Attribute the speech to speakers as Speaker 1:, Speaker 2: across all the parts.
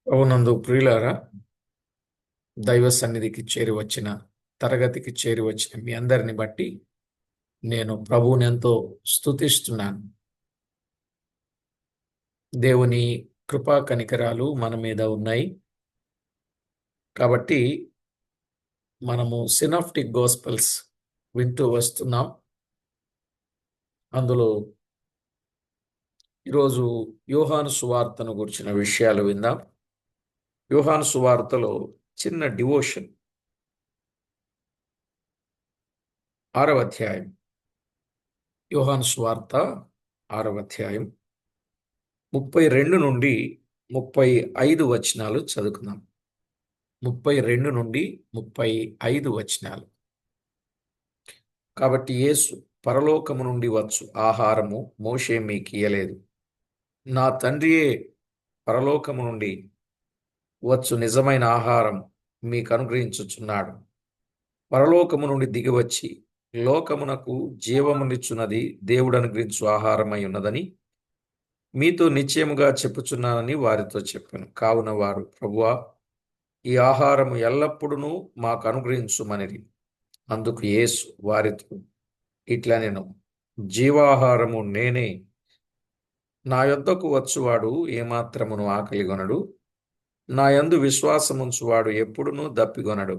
Speaker 1: అవునందు ప్రియులారా, దైవ సన్నిధికి చేరి వచ్చిన తరగతికి చేరి వచ్చిన మీ అందరిని బట్టి నేను ప్రభువుని ఎంతో స్తుతిస్తున్నాను. దేవుని కృపా కనికరాలు మన మీద ఉన్నాయి కాబట్టి మనము సినాప్టిక్ గోస్పెల్స్ వింటూ వస్తున్నాం. అందులో ఈరోజు యోహాను సువార్తను గురించిన విషయాలు విందాం. యోహాను సువార్తలో చిన్న డివోషన్, 6వ అధ్యాయం. యోహాను సువార్త 6వ అధ్యాయం 32 నుండి 35 వచనాలు చదువుకుందాం. 32 నుండి 35 వచనాలు. కాబట్టి యేసు, పరలోకము నుండి వచ్చు ఆహారము మోషే మీకు ఇయ్యలేదు, నా తండ్రియే పరలోకము నుండి వచ్చు నిజమైన ఆహారం మీకు అనుగ్రహించుచున్నాడు. పరలోకము నుండి దిగివచ్చి లోకమునకు జీవమునిచ్చున్నది దేవుడు అనుగ్రహించు ఆహారమై ఉన్నదని మీతో నిశ్చయముగా చెప్పుచున్నానని వారితో చెప్పాను. కావున వారు, ప్రభువా, ఈ ఆహారము ఎల్లప్పుడూ మాకు అనుగ్రహించుమనిరి. అందుకు యేసు వారితో ఇట్లా, నేను జీవాహారము నేనే. నా యొద్దకు వచ్చువాడు ఏమాత్రమును ఆకలిగొనడు, నా యందు విశ్వాసముంచువాడు ఎప్పుడునూ దప్పిగొనడు.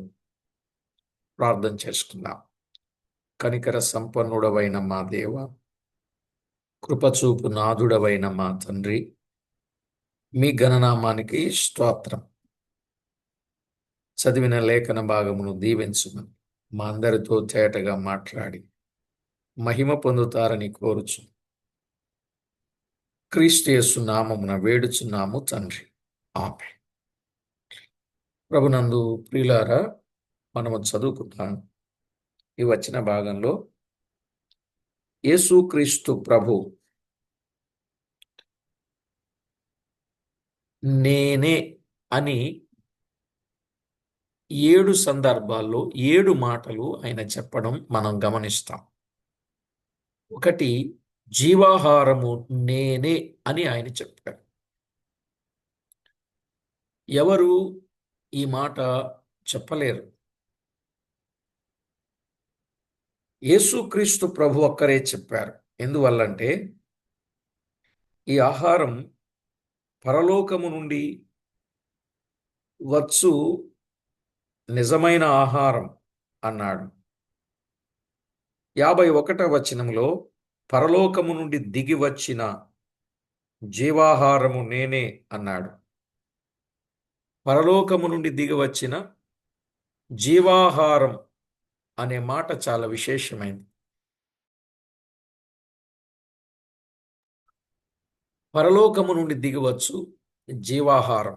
Speaker 1: ప్రార్థన చేసుకుందాం. కనికర సంపన్నుడవైన మా దేవ, కృపచూపు నాథుడవైన మా తండ్రి, మీ ఘననామానికి స్తోత్రం. చదివిన లేఖన భాగమును దీవించుమని మా అందరితో తేటగా మాట్లాడి మహిమ పొందుతారని కోరుచు క్రీస్తు యేసు నామమున వేడుచున్నాము తండ్రి, ఆమేన్. ప్రభునందు ప్రియులారా, మనము చదువుకుంటాం ఈ వచ్చిన భాగంలో యేసుక్రీస్తు ప్రభు నేనే అని 7 సందర్భాల్లో 7 మాటలు ఆయన చెప్పడం మనం గమనిస్తాం. ఒకటి, జీవాహారము నేనే అని ఆయన చెప్పారు. ఎవరు ఈ మాట చెప్పలేరు. యేసుక్రీస్తు ప్రభు ఒక్కరే చెప్పారు. ఎందువల్లంటే ఈ ఆహారం పరలోకము నుండి వచ్చు నిజమైన ఆహారం అన్నాడు. 51వ వచనంలో పరలోకము నుండి దిగి వచ్చిన జీవాహారము నేనే అన్నాడు. పరలోకము నుండి దిగి వచ్చిన జీవాహారం అనే మాట చాలా విశేషమైనది. పరలోకము నుండి దిగివచ్చు జీవాహారం.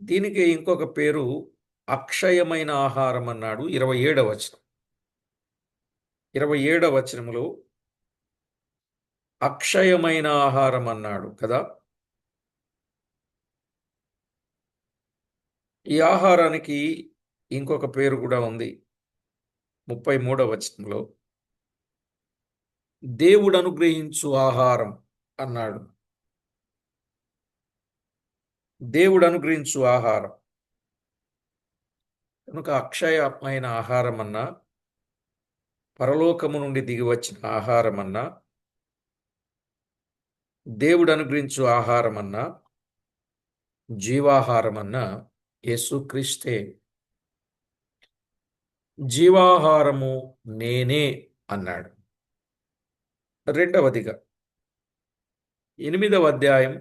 Speaker 1: దీనికి ఇంకొక పేరు అక్షయమైన ఆహారం అన్నాడు. 27వ వచనం. 27వ వచనంలో అక్షయమైన ఆహారం అన్నాడు కదా. ఈ ఆహారానికి ఇంకొక పేరు కూడా ఉంది. 33వ వచనంలో దేవుడు అనుగ్రహించు ఆహారం అన్నాడు. దేవుడు అనుగ్రహించు ఆహారం కనుక అక్షయమైన ఆహారం అన్నా, పరలోకము నుండి దిగి వచ్చిన ఆహారం అన్నా, దేవుడు అనుగ్రహించు ఆహారం అన్నా, జీవాహారం అన్నా యేసుక్రీస్తే. జీవాహారము నేనే అన్నాడు. రెండవదిగా 8వ అధ్యాయం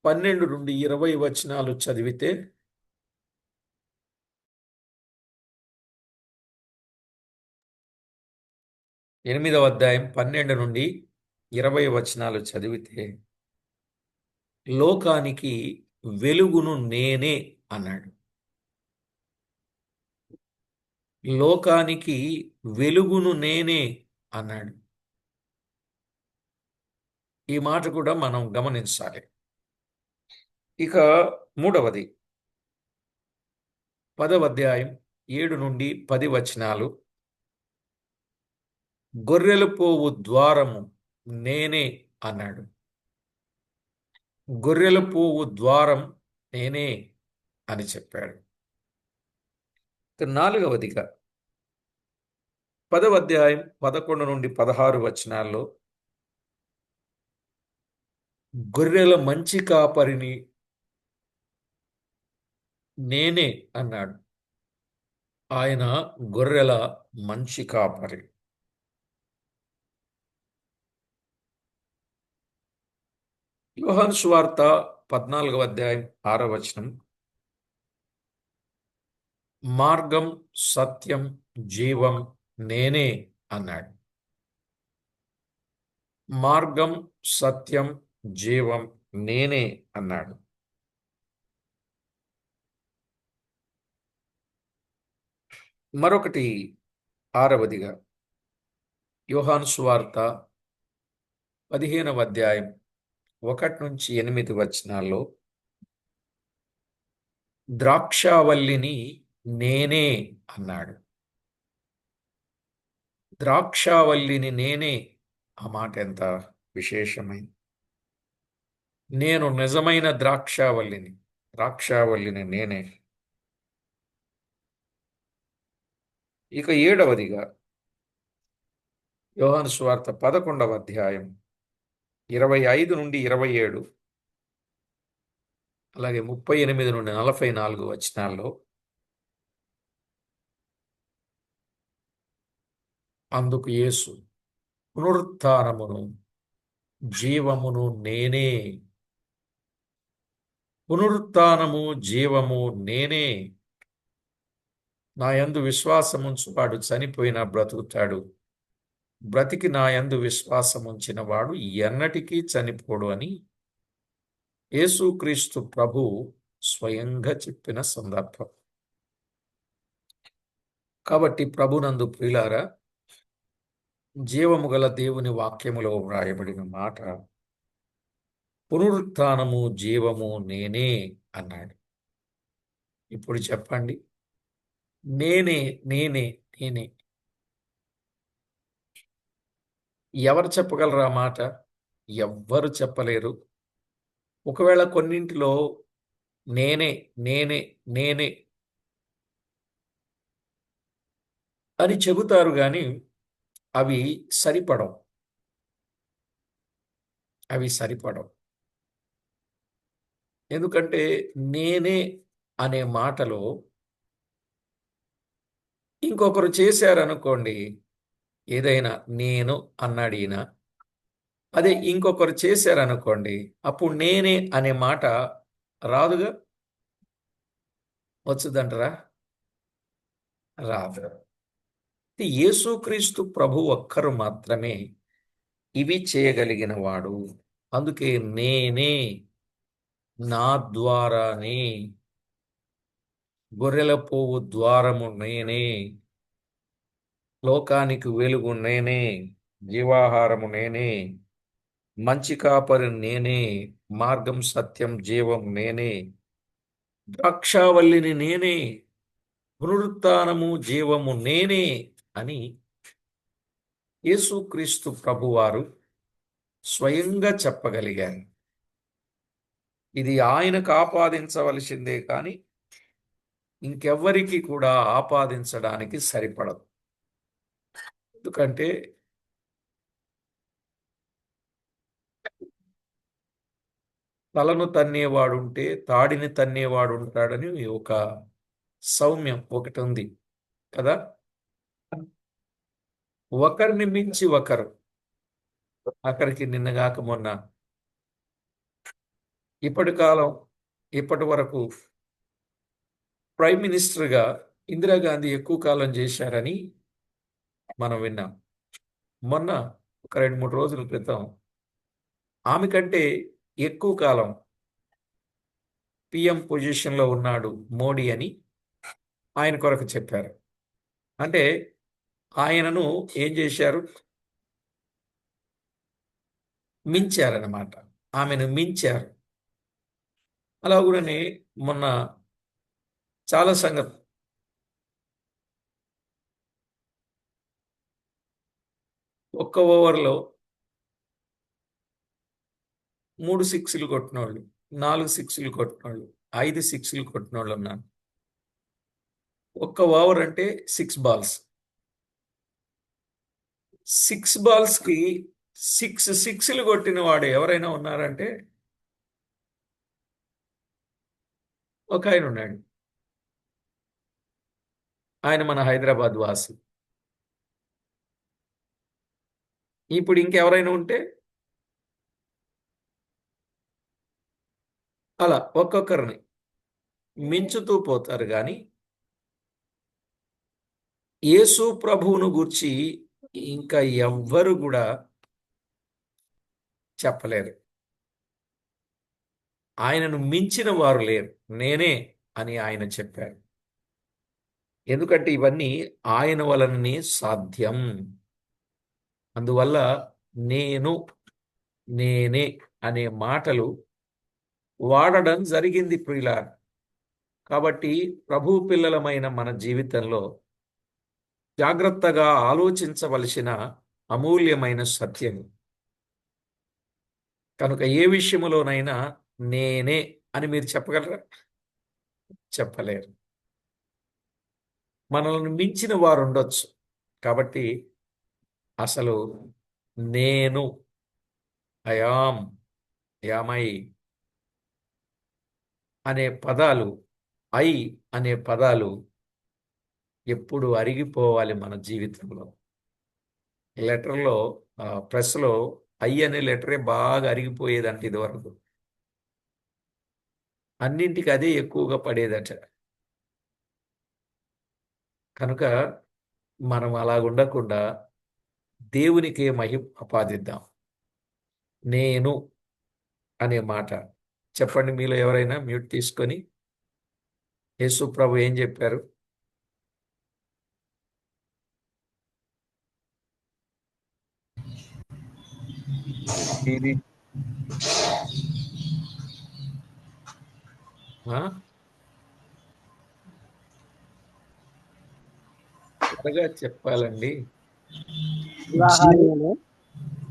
Speaker 1: 12 నుండి 20 వచనాలు చదివితే, ఎనిమిదవ అధ్యాయం 12 నుండి 20 వచనాలు చదివితే, లోకానికి వెలుగును నేనే అన్నాడు. లోకానికి వెలుగును నేనే అన్నాడు. ఈ మాట కూడా మనం గమనించాలి. ఇక మూడవది 10వ అధ్యాయం 7 నుండి 10 వచనాలు, గొర్రెలు పోవు ద్వారము నేనే అన్నాడు. గొర్రెల పోవు ద్వారం నేనే అని చెప్పాడు. ఇక నాలుగవదిగా 10వ అధ్యాయం 11 నుండి 16 వచనాల్లో గొర్రెల మంచి కాపరిని నేనే అన్నాడు. ఆయన గొర్రెల మంచి కాపరి. యోహాను సువార్త 14వ అధ్యాయం 6వ వచనం, మార్గం సత్యం జీవం నేనే అన్నాడు. మార్గం సత్యం జీవం నేనే అన్నాడు. మరొకటి ఆరవదిగా యోహాను సువార్త 15వ అధ్యాయం 1 నుంచి 8 వచనాల్లో ద్రాక్షావల్లిని నేనే అన్నాడు. ద్రాక్షావల్లిని నేనే. ఆ మాట ఎంత విశేషమైంది. నేను నిజమైన ద్రాక్షావల్లిని. ద్రాక్షావల్లిని నేనే. ఇక ఏడవదిగా యోహాను సువార్త 11వ అధ్యాయం 25 నుండి 27, అలాగే 38 నుండి 44 వచనాల్లో అందుకు యేసు, పునరుత్థానమును జీవమును నేనే. పునరుత్థానము జీవము నేనే. నా యందు విశ్వాసముంచువాడు చనిపోయినా బ్రతుకుతాడు, బ్రతికి నా యందు విశ్వాసముంచిన వాడు ఎన్నటికీ చనిపోడు అని యేసుక్రీస్తు ప్రభు స్వయంగా చెప్పిన సందర్భం. కాబట్టి ప్రభునందు ప్రియులారా, జీవము గల దేవుని వాక్యములో వ్రాయబడిన మాట పునరుత్థానము జీవము నేనే అన్నాడు. ఇప్పుడు చెప్పండి, నేనే నేనే నేనే. ఎవరు చెప్పగలరు ఆ మాట? ఎవ్వరు చెప్పలేరు. ఒకవేళ కొన్నింటిలో నేనే నేనే నేనే అని చెబుతారు గాని అవి సరిపడవు. అవి సరిపడవు. ఎందుకంటే నేనే అనే మాటలో ఇంకొకరు చేశారనుకోండి, ఏదైనా నేను అన్నాడు ఈయన, అదే ఇంకొకరు చేశారనుకోండి, అప్పుడు నేనే అనే మాట రాదుగా. వచ్చుదంటరా? రాదు. యేసుక్రీస్తు ప్రభు ఒక్కరు మాత్రమే ఇవి చేయగలిగిన వాడు. అందుకే నేనే, నా ద్వారానే, గొర్రెల పోవు ద్వారము నేనే, లోకానికి వెలుగు నేనే, జీవాహారము నేనే, మంచి కాపరి నేనే, మార్గం సత్యం జీవం నేనే, ద్రాక్షావల్లిని నేనే, పునరుత్థానము జీవము నేనే అని యేసుక్రీస్తు ప్రభువారు స్వయంగా చెప్పగలిగారు. ఇది ఆయనకు ఆపాదించవలసిందే కానీ ఇంకెవ్వరికి కూడా ఆపాదించడానికి సరిపడదు. ఎందుకంటే తలను తన్నేవాడుంటే తాడిని తన్నేవాడు ఉంటాడని ఒక సౌమ్యం ఒకటి ఉంది కదా. ఒకరిని మించి ఒకరు. అక్కడికి నిన్నగాక మొన్న ఇప్పటి వరకు ప్రైమ్ మినిస్టర్గా ఇందిరాగాంధీ ఎక్కువ కాలం చేశారని మనం విన్నాం. మొన్న ఒక 2-3 రోజుల క్రితం ఆమె కంటే ఎక్కువ కాలం పిఎం పొజిషన్లో ఉన్నాడు మోడీ అని ఆయన కొరకు చెప్పారు. అంటే ఆయనను ఏం చేశారు? మించారన్నమాట. ఆమెను మించారు. అలాగుననే మొన్న చాలా సంగతి ఒక్క ఓవర్‌లో 3 సిక్స్లు కొట్టినోళ్ళు, 4 సిక్స్లు కొట్టినోళ్ళు, 5 సిక్స్లు కొట్టినోళ్ళు ఉన్నారు. ఒక్క ఓవర్ అంటే 6 బాల్స్. 6 బాల్స్కి 6 సిక్స్లు కొట్టిన వాడు ఎవరైనా ఉన్నారంటే ఒక ఆయన ఉన్నాడు. ఆయన మన హైదరాబాద్ వాసి. ఇప్పుడు ఇంకెవరైనా ఉంటే అలా ఒక్కొక్కరిని మించుతూ పోతారు కానీ యేసు ప్రభువును గూర్చి ఇంకా ఎవ్వరు కూడా చెప్పలేరు. ఆయనను మించిన వారు లేరు, నేనే అని ఆయన చెప్పారు. ఎందుకంటే ఇవన్నీ ఆయన వలననే సాధ్యం. అందువల్ల నేను, నేనే అనే మాటలు వాడడం జరిగింది ప్రియులారా. కాబట్టి ప్రభు పిల్లలమైన మన జీవితంలో జాగ్రత్తగా ఆలోచించవలసిన అమూల్యమైన సత్యం. కనుక ఏ విషయములోనైనా నేనే అని మీరు చెప్పగలరా? చెప్పలేరు. మనల్ని మించిన వారు ఉండొచ్చు. కాబట్టి అసలు నేను, అయామ్, యామై అనే పదాలు, ఐ అనే పదాలు ఎప్పుడు అరిగిపోవాలి మన జీవితంలో. లెటర్లో ప్రెస్లో ఐ అనే లెటరే బాగా అరిగిపోయేదంట ఇదివరకు. అన్నింటికి అదే ఎక్కువగా పడేదట. కనుక మనం అలా ఉండకుండా దేవునికే మహిమ ఆపాదిద్దాం. నేను అనే మాట చెప్పండి. మీలో ఎవరైనా మ్యూట్ తీసుకొని యేసు ప్రభు ఏం చెప్పారు?
Speaker 2: ఇది
Speaker 1: ఆ? త్వరగా చెప్పాలండి.
Speaker 3: జీవాహారం నేనే,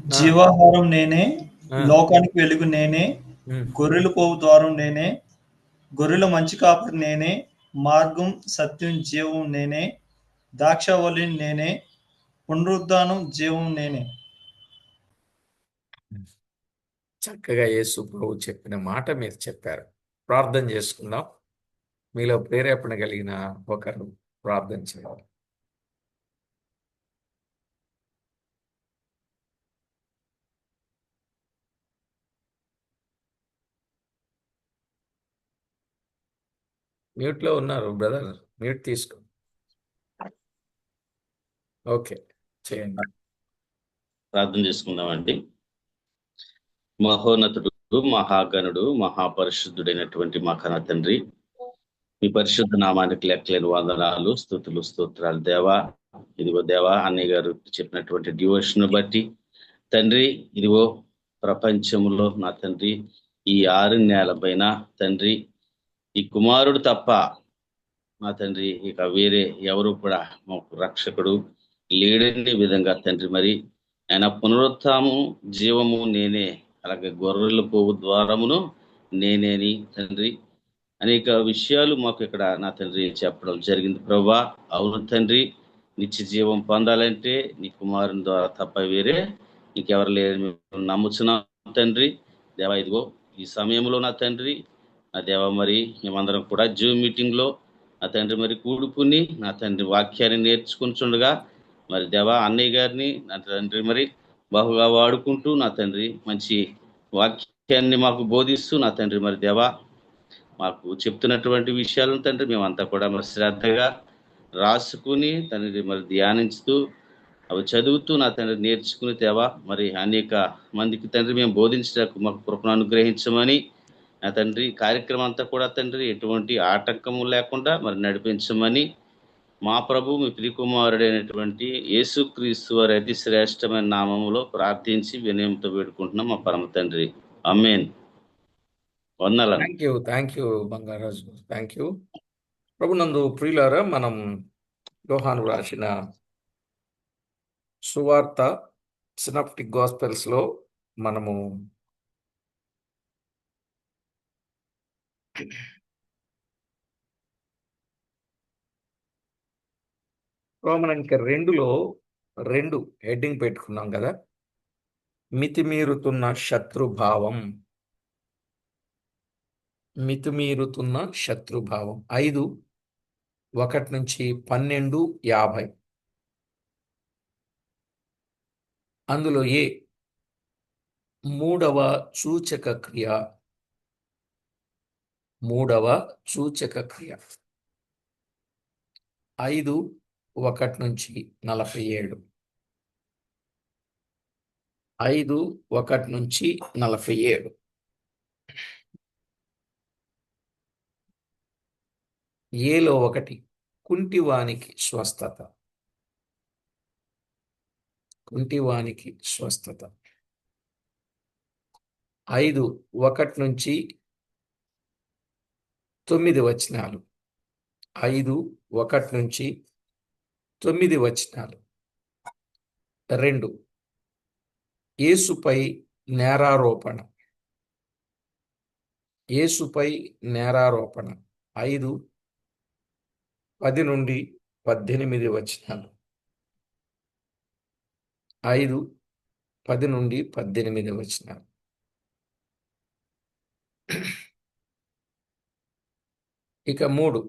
Speaker 1: ఆ,
Speaker 2: జీవాహారం నేనే,
Speaker 1: ఆ,
Speaker 2: లోకానికి వెలుగు నేనే,
Speaker 1: ఉమ్.
Speaker 2: గొర్రెలు పోవు ద్వారం నేనే, గొర్రెల మంచి కాపరి నేనే, మార్గం సత్యం జీవం నేనే, ద్రాక్షావళిని నేనే, పునరుద్ధానం జీవం నేనే.
Speaker 1: చక్కగా యేసు ప్రభు చెప్పిన మాట మీరు చెప్పారు. ప్రార్థన చేసుకుందాం. మీలో ప్రేరేపణ కలిగిన ఒకరు ప్రార్థన చేయాలి. మ్యూట్లో ఉన్నారు బ్రదర్, మ్యూట్ తీసుకో. ఓకే, చేయండి.
Speaker 4: ప్రార్థన చేసుకుందామండి. మహోన్నతుడు, మహాగణుడు, మహాపరిశుద్ధుడైనటువంటి మా కన్న తండ్రి, మీ పరిశుద్ధ నామానికి లెక్కలేని వందనాలు, స్తుతులు, స్తోత్రాలు దేవా. ఇదిగో దేవా, అన్నయ్య గారు చెప్పినటువంటి డివోషన్ బట్టి తండ్రి, ఇదిగో ప్రపంచంలో నా తండ్రి ఈ 6 నేల పైన తండ్రి ఈ కుమారుడు తప్ప మా తండ్రి ఇక వేరే ఎవరు కూడా మాకు రక్షకుడు లేడని విధంగా తండ్రి, మరి ఆయన పునరుత్థానము జీవము నేనే, అలాగే గొర్రెల పోవు ద్వారమును నేనేని తండ్రి అనేక విషయాలు మాకు ఇక్కడ నా తండ్రి చెప్పడం జరిగింది ప్రభా. అవును తండ్రి, నిత్య జీవం పొందాలంటే నీ కుమారుని ద్వారా తప్ప వేరే ఇంకెవరు లేరు నమ్ముచున్నాం తండ్రి. దేవా, ఇదిగో ఈ సమయంలో నా తండ్రి, నా దేవ, మరి మేమందరం కూడా జూమ్ మీటింగ్ లో నా తండ్రి మరి కూడుకుని నా తండ్రి వాక్యాన్ని నేర్చుకుంటుండగా మరి దేవా, అన్నయ్య గారిని నా తండ్రి మరి బాగుగా వాడుకుంటూ నా తండ్రి మంచి వాక్యాన్ని మాకు బోధిస్తూ నా తండ్రి మరి దేవా మాకు చెప్తున్నటువంటి విషయాలను తండ్రి మేమంతా కూడా మరి శ్రద్ధగా రాసుకుని తండ్రి మరి ధ్యానించుతూ అవి చదువుతూ నా తండ్రి నేర్చుకుని దేవా మరి అనేక మందికి తండ్రి మేము బోధించడానికి మాకు కృపను అనుగ్రహించమని నా తండ్రి కార్యక్రమం అంతా కూడా తండ్రి ఎటువంటి ఆటంకము లేకుండా మరి నడిపించమని మా ప్రభు మీ ప్రియకుమారుడైనటువంటి యేసుక్రీస్తు వారి అతి శ్రేష్టమైన నామములో ప్రార్థించి వినయంతో వేడుకుంటున్నాం మా పరమ తండ్రి. ఆమేన్. వందనాలు.
Speaker 1: Thank you Bangaraju, thank you. ప్రభునందు ప్రియులారా, మనం యోహాను రాసిన సువార్త సినాప్టిక్ గాస్పెల్స్లో మనము రోమన్ అంకె 2లో 2 హెడ్డింగ్ పెట్టుకున్నాం కదా. మితిమీరుతున్న శత్రుభావం, మితిమీరుతున్న శత్రుభావం. 5:1-12:50. అందులో మూడవ సూచక క్రియ, 5:1-47. 5:1-47. ఏలో 1 కుంటివానికి స్వస్థత, కుంటివానికి స్వస్థత. 5:1-9. 5:1-9. 2 యేసుపై నేరారోపణ, యేసుపై నేరారోపణ. 5:10-18. 5:10-18. ఇక 3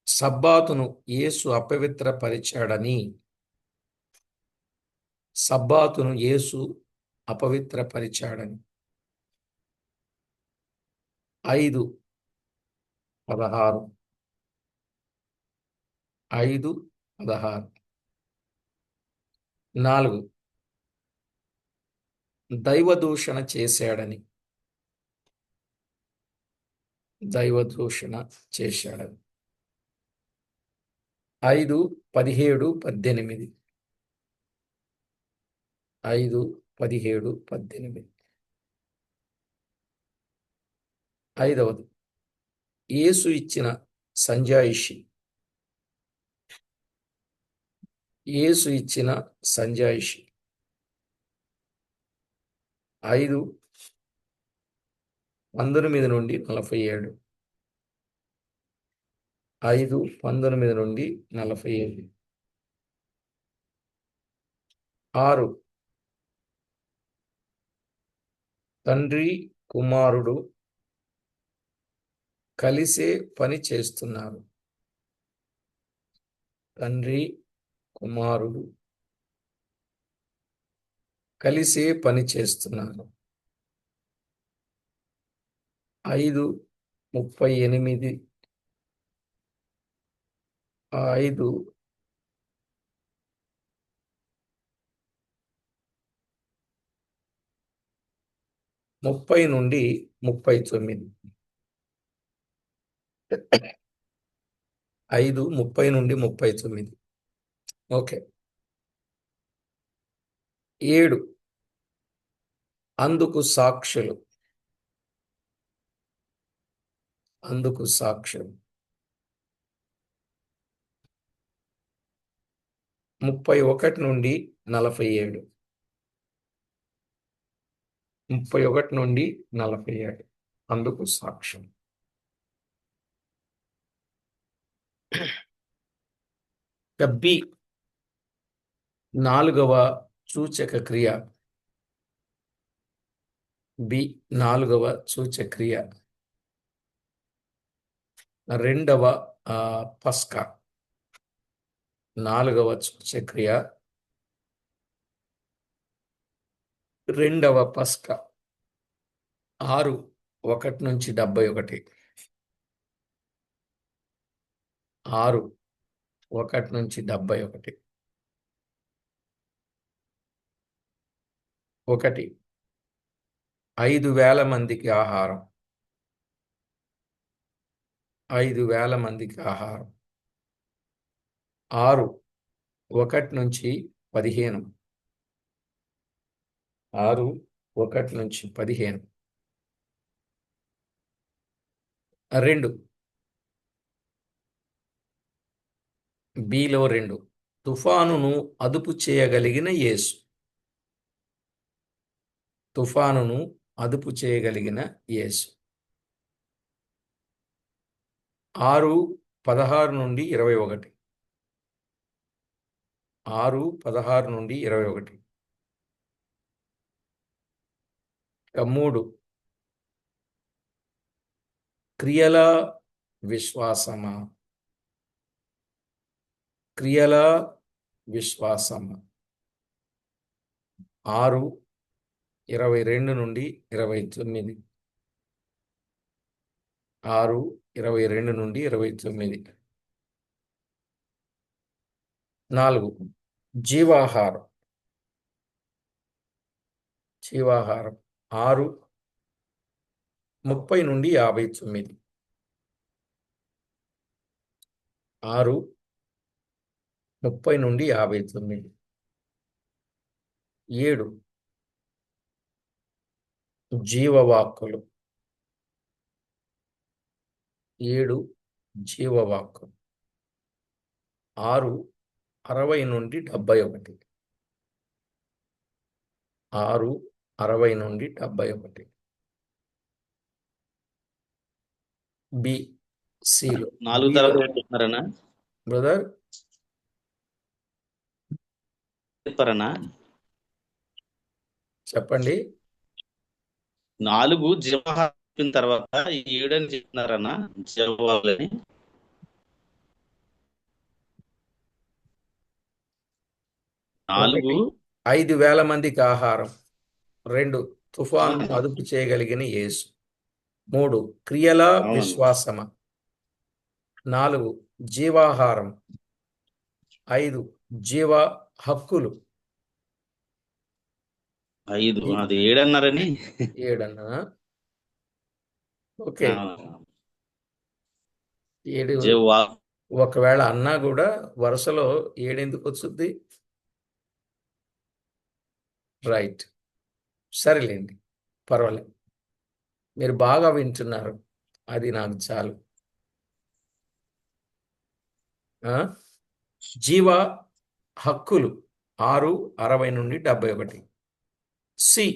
Speaker 1: సబ్బాతును యేసు అపవిత్రపరిచాడని, సబ్బాతును యేసు అపవిత్రపరిచాడని. 5:16. 5:16. 4 దైవదూషణ చేశాడని, దైవదూషణ చేశాడని. 5:17-18. 5:17-18. 5వది యేసు ఇచ్చిన సంజాయిషి, యేసు ఇచ్చిన సంజాయిషి. 5:19-47. 5:19-47. 6 తండ్రి కుమారుడు కలిసే పని చేస్తున్నారు, తండ్రి కుమారుడు కలిసే పని చేస్తున్నారు. 5:38. 5:30-39. 5:30-39. ఓకే. 7 అందుకు సాక్షులు, అందుకు సాక్ష్యం. 31-47. 31-47. అందుకు సాక్ష్యం. బి 4వ సూచక క్రియ, బి 4వ సూచక క్రియ 2వ పస్కా. 4వ సూచక క్రియ 2వ పస్కా. 6:1-71. 6:1-71. 1 5,000 మందికి ఆహారం, 5,000 మందికి ఆహారం. 6:1-15. 6:1-15. 2 బిలో 2 తుఫానును అదుపు చేయగలిగిన యేసు, తుఫానును అదుపు చేయగలిగిన యేసు. 6:16 నుండి 21. 6:16 నుండి 21. ఇక 3 క్రియల విశ్వాసమా. క్రియల విశ్వాసమా. 6:22 నుండి 29. 6:22 నుండి 29. 4 జీవాహారం. జీవాహారం 6:30 నుండి 59. 6:30 నుండి 59. 7 జీవవాక్కులు. 7 జీవవాక్కులు 6:60 నుండి 71. 6:60 నుండి 71. బి సిలో
Speaker 4: 4 తర్వాత చెప్తున్నారనా
Speaker 1: బ్రదర్
Speaker 4: చెప్పారనా?
Speaker 1: చెప్పండి.
Speaker 4: 4 జీవాహారం చెప్పిన తర్వాత 7 అని చెప్తున్నారన్నా జీవాలని.
Speaker 1: ఒకటి 5,000 మందికి ఆహారం. 2 తుఫాను అదుపు చేయగలిగిన యేసు. 3 క్రియల
Speaker 4: అవును.
Speaker 1: విశ్వాసమ. 4 జీవాహారం. 5 జీవ హక్కులు.
Speaker 4: 5 అది 7 అన్నారని
Speaker 1: 7 అన్నా. ఓకే 7.
Speaker 4: జీవా
Speaker 1: ఒకవేళ అన్నా కూడా వరుసలో 7 ఎందుకు వస్తుంది? రైట్, సరేలేండి, పర్వాలేదు. మీరు బాగా వింటున్నారు, అది నాకు చాలు. జీవ హక్కులు 6:60 నుండి 71. సి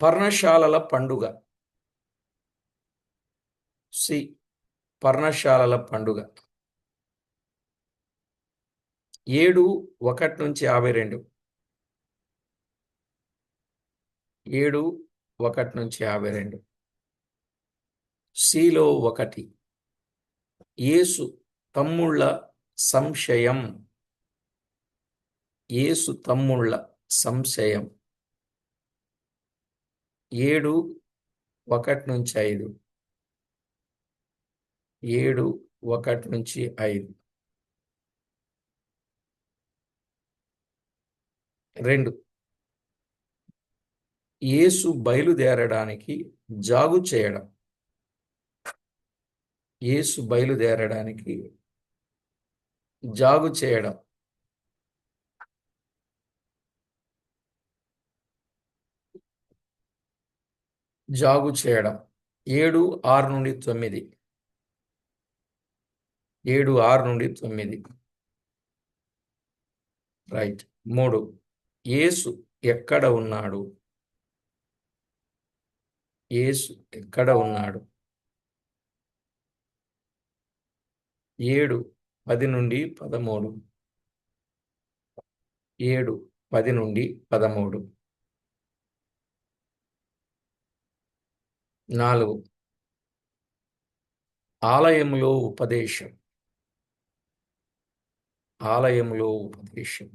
Speaker 1: పర్ణశాలల పండుగ. సి పర్ణశాలల పండుగ 7:1 నుంచి 52. 7:1 నుంచి 52. సిలో 1 యేసు తమ్ముళ్ళ సంశయం. యేసు తమ్ముళ్ళ సంశయం 7:1 నుంచి 5. 7:1 నుంచి 5. 2 యేసు బయలుదేరడానికి జాగు చేయడం. యేసు బయలుదేరడానికి జాగు చేయడం. జాగు చేయడం 7:6 నుండి 9. 7:6 నుండి 9. రైట్. 3 యేసు ఎక్కడ ఉన్నాడు. యేసు ఎక్కడ ఉన్నాడు. 7:10 నుండి 13. 7:10 నుండి 13. 4 ఆలయంలో ఉపదేశం. ఆలయంలో ఉపదేశం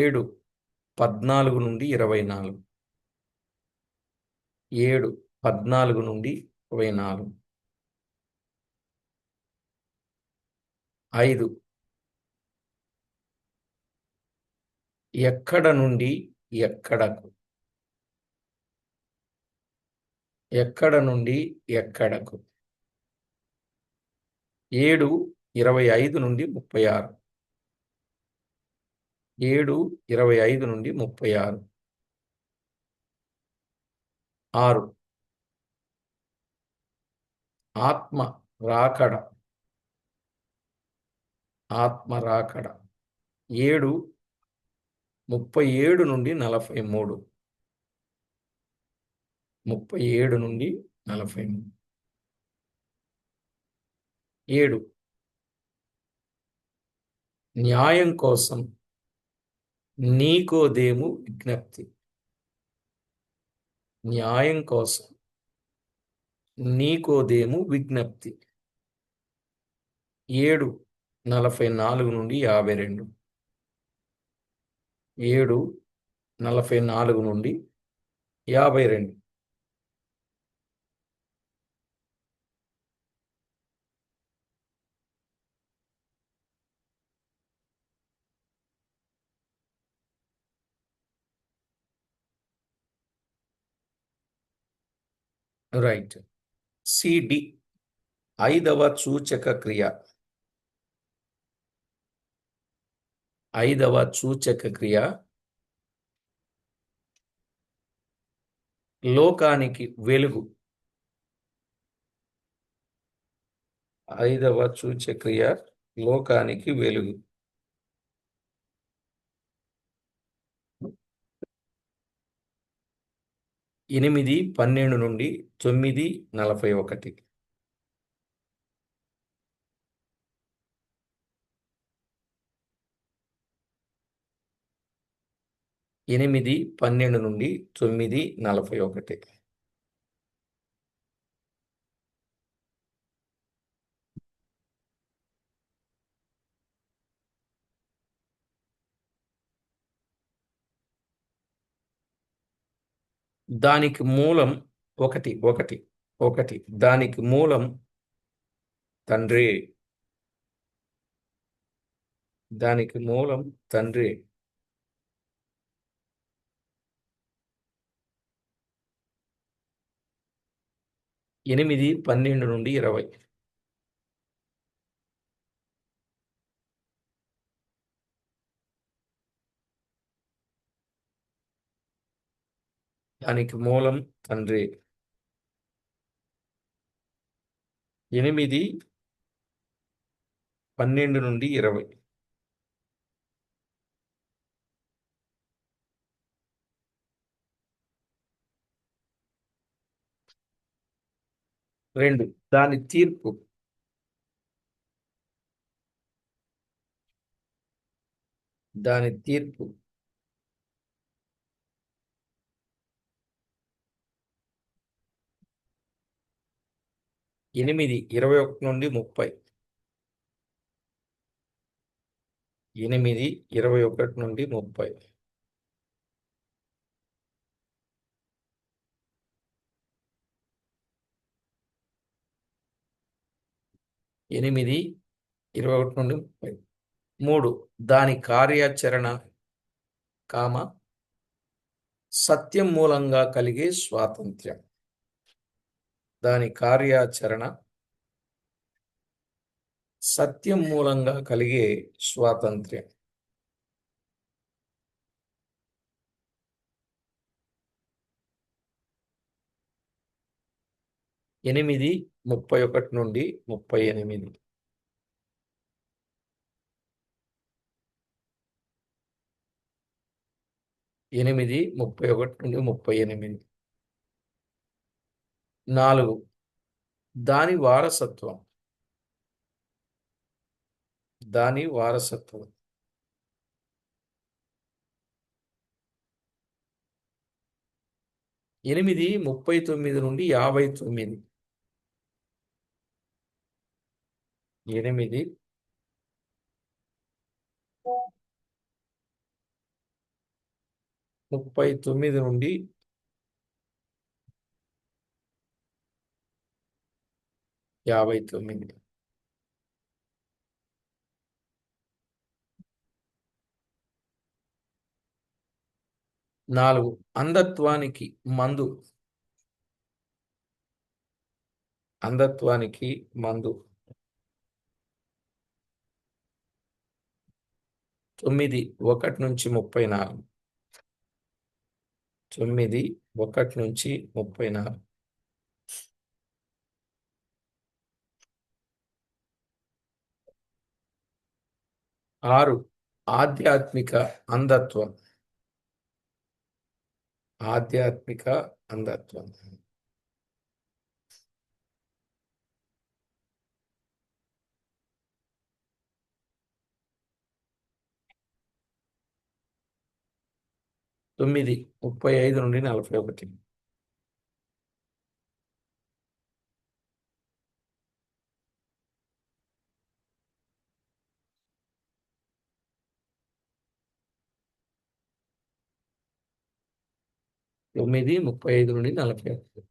Speaker 1: 7:14 నుండి 24. 7:14 నుండి 24. 5 ఎక్కడ నుండి ఎక్కడకు. ఎక్కడ నుండి ఎక్కడకు 7:25 నుండి 36. 7:25 నుండి 36. 6 ఆత్మ రాకడ. ఆత్మ రాకడ 7:37 నుండి 43. 37 నుండి 43. 7. న్యాయం కోసం నీకోదేము విజ్ఞప్తి. న్యాయం కోసం నీకోదేము విజ్ఞప్తి. 7:44 నుండి 52. 7:44 నుండి 52. రైట్. సిడి 5వ సూచక క్రియ. 5వ సూచక క్రియ లోకానికి వెలుగు. 5వ సూచక క్రియ లోకానికి వెలుగు. 8:12 నుండి 9:41. 8:12 నుండి 9:41. దానికి మూలం ఒకటి. దానికి మూలం తండ్రి. దానికి మూలం తండ్రి. 8:12 నుండి 20. దానికి మూలం తండ్రి. 8:12 నుండి 20. 2. దాని తీర్పు. దాని తీర్పు. 8:21 నుండి 30. 8:21 నుండి 30. 8:21 నుండి 30. 3. దాని కార్యాచరణ, సత్యం మూలంగా కలిగే స్వాతంత్ర్యం. దాని కార్యాచరణ, సత్యం మూలంగా కలిగే స్వాతంత్ర్యం. 8:31 నుండి 38. 8:31 నుండి 38. 4. దాని వారసత్వం. దాని వారసత్వం. 8:39 నుండి 59. 8:39 నుండి 59. 4. అంధత్వానికి మందు. అంధత్వానికి మందు. 9:1 నుంచి 34. 9:1 నుంచి 34. 6. ఆధ్యాత్మిక అంధత్వం. ఆధ్యాత్మిక అంధత్వం. 9:35 నుండి 41. తొమ్మిది 35 నుండి 41.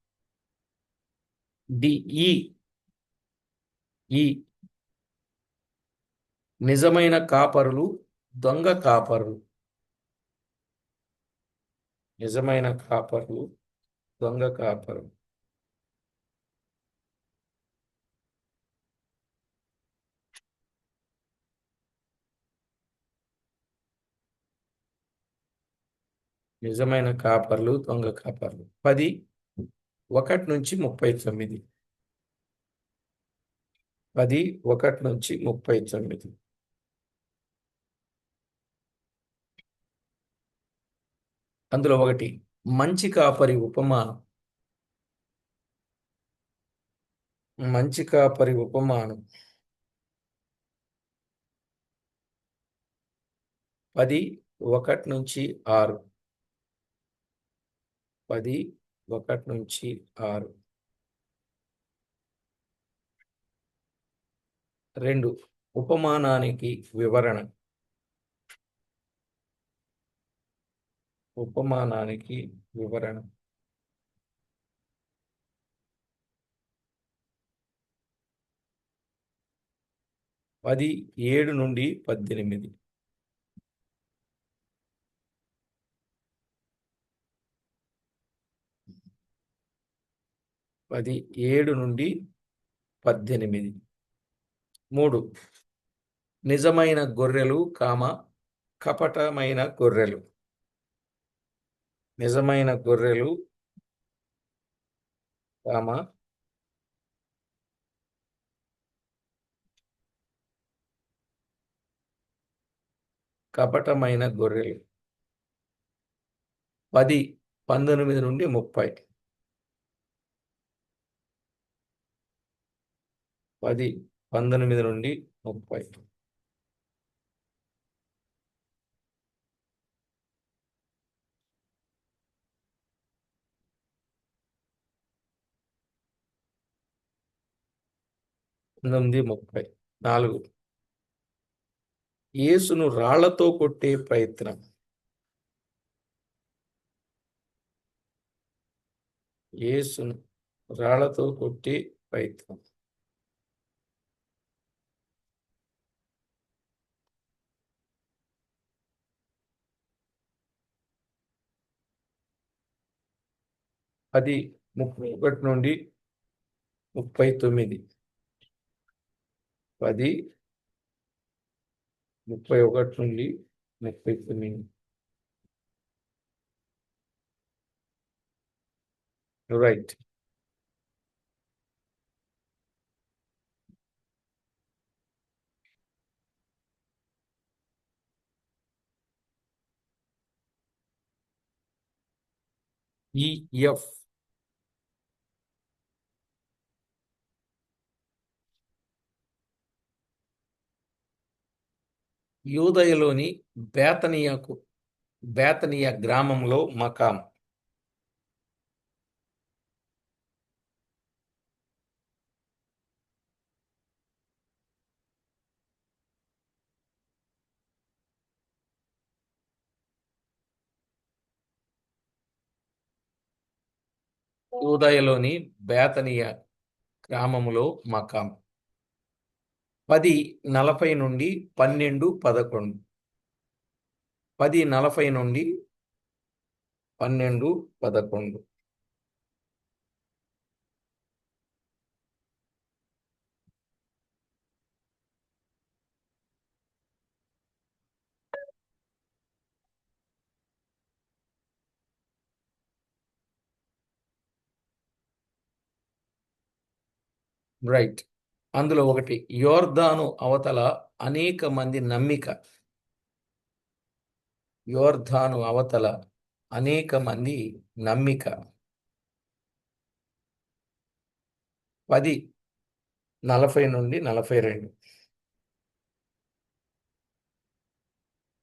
Speaker 1: ఈ నిజమైన కాపరులు దొంగ కాపరులు. నిజమైన కాపరులు దొంగ కాపరులు. నిజమైన కాపర్లు దొంగ కాపర్లు. 10:1 నుంచి 39. 10:1 నుంచి 39. అందులో ఒకటి మంచి కాపరి ఉపమానం. మంచి కాపరి ఉపమానం 10:1 నుంచి 6. 10:1 నుంచి 6. 2 ఉపమానానికి వివరణ. ఉపమానానికి వివరణ. 10:7 నుండి 18. 10:7 నుండి 18. 3 నిజమైన గొర్రెలు కపటమైన గొర్రెలు. నిజమైన గొర్రెలు కపటమైన గొర్రెలు. 10:19 నుండి 30. 10:19 నుండి 30. నుండి 30. 4 యేసును రాళ్లతో కొట్టే ప్రయత్నం. యేసును రాళ్లతో కొట్టే ప్రయత్నం. 10:31 నుండి 39. 10:31 నుండి 39. రైట్. EF యూదయలోని బేతనియ గ్రామంలో మకాం. యూదయలోని బేతనియ గ్రామములో మకాం. 10:40 నుండి 12:11. 10:40 నుండి 12:11. రైట్. అందులో ఒకటి యోర్దాను అవతల అనేక మంది నమ్మిక. యోర్దాను అవతల అనేక మంది నమ్మిక. 10:40 నుండి 42.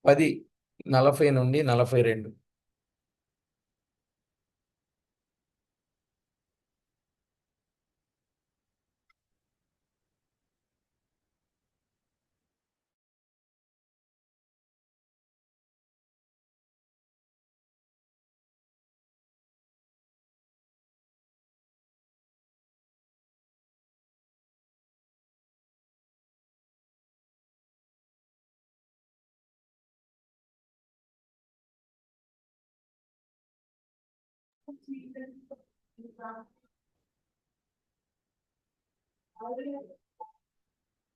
Speaker 1: 10:40 నుండి 42.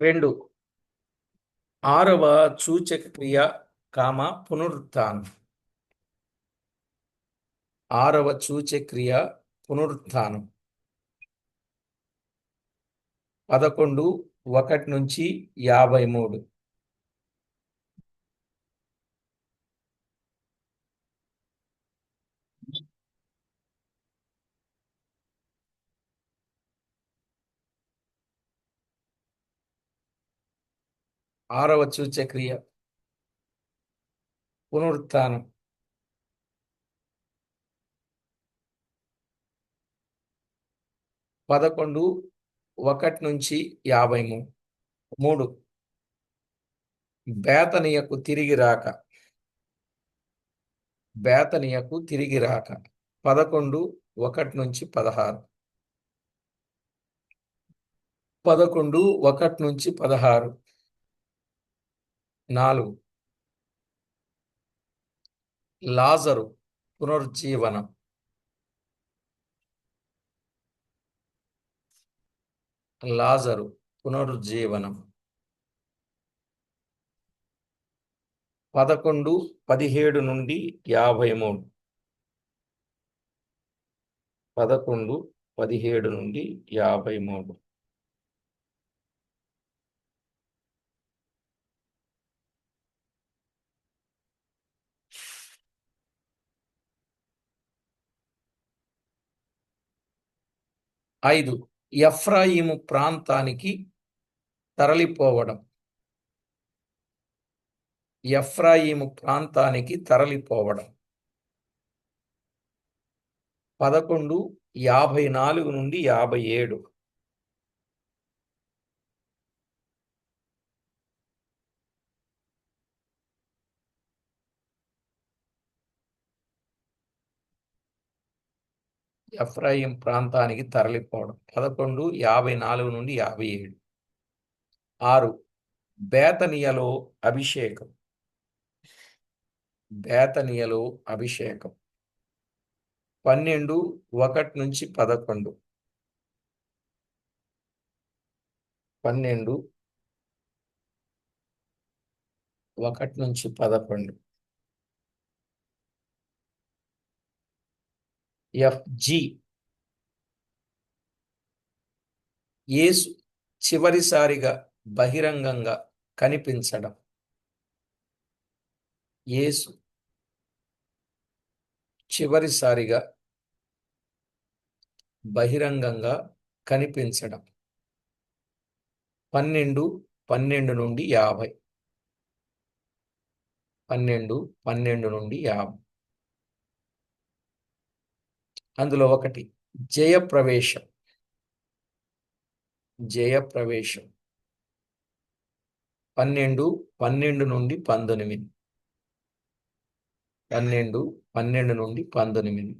Speaker 1: రెండు, ఆరవ సూచక క్రియ, పునరుత్థానం. ఆరవ సూచక క్రియ పునరుత్థానం. 11:1-53. ఆరవ సూచక క్రియ పునరుత్థానం. 11:1-53. 3, బేతనియకు తిరిగి రాక. బేతనియకు తిరిగి రాక. 11:1-16. 11:1-16. 4, లాజరు పునరుజ్జీవనం. లాజరు పునరుజ్జీవనం. 11:17-53. 11:17-53. 5, ఎఫ్రాయిము ప్రాంతానికి తరలిపోవడం. ఎఫ్రాయిము ప్రాంతానికి తరలిపోవడం. 11:54-57. 'ఎఫ్రాయిం ప్రాంతానికి తరలిపోవడం. 11:54-57. 6, బేతనియలో అభిషేకం. బేతనియలో అభిషేకం. 12:1-11. 12:1-11. FG, యేసు చివరిసారిగా బహిరంగంగా కనిపించడం. యేసు చివరిసారిగా బహిరంగంగా కనిపించడం. 12:12-50. 12:12-50. అందులో ఒకటి, జయప్రవేశం. జయప్రవేశం. 12:12-19. 12:12-19.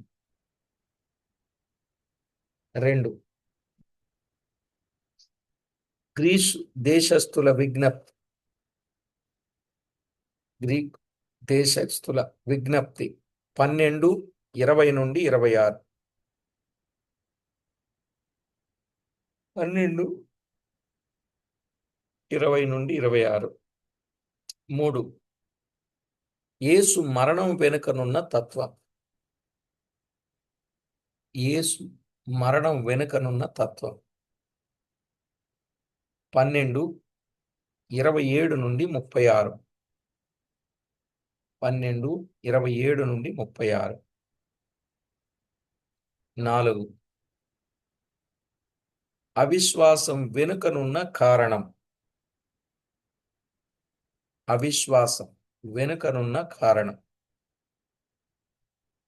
Speaker 1: 2, గ్రీసు దేశస్థుల విజ్ఞప్తి. గ్రీక్ దేశస్థుల విజ్ఞప్తి. 12:20-26. 12:20-26. 3, యేసు మరణం వెనుకనున్న తత్వం. యేసు మరణం వెనుకనున్న తత్వం. 12:27-36. 12:27-36. 4, అవిశ్వాసం వెనుకనున్న కారణం. అవిశ్వాసం వెనుకనున్న కారణం.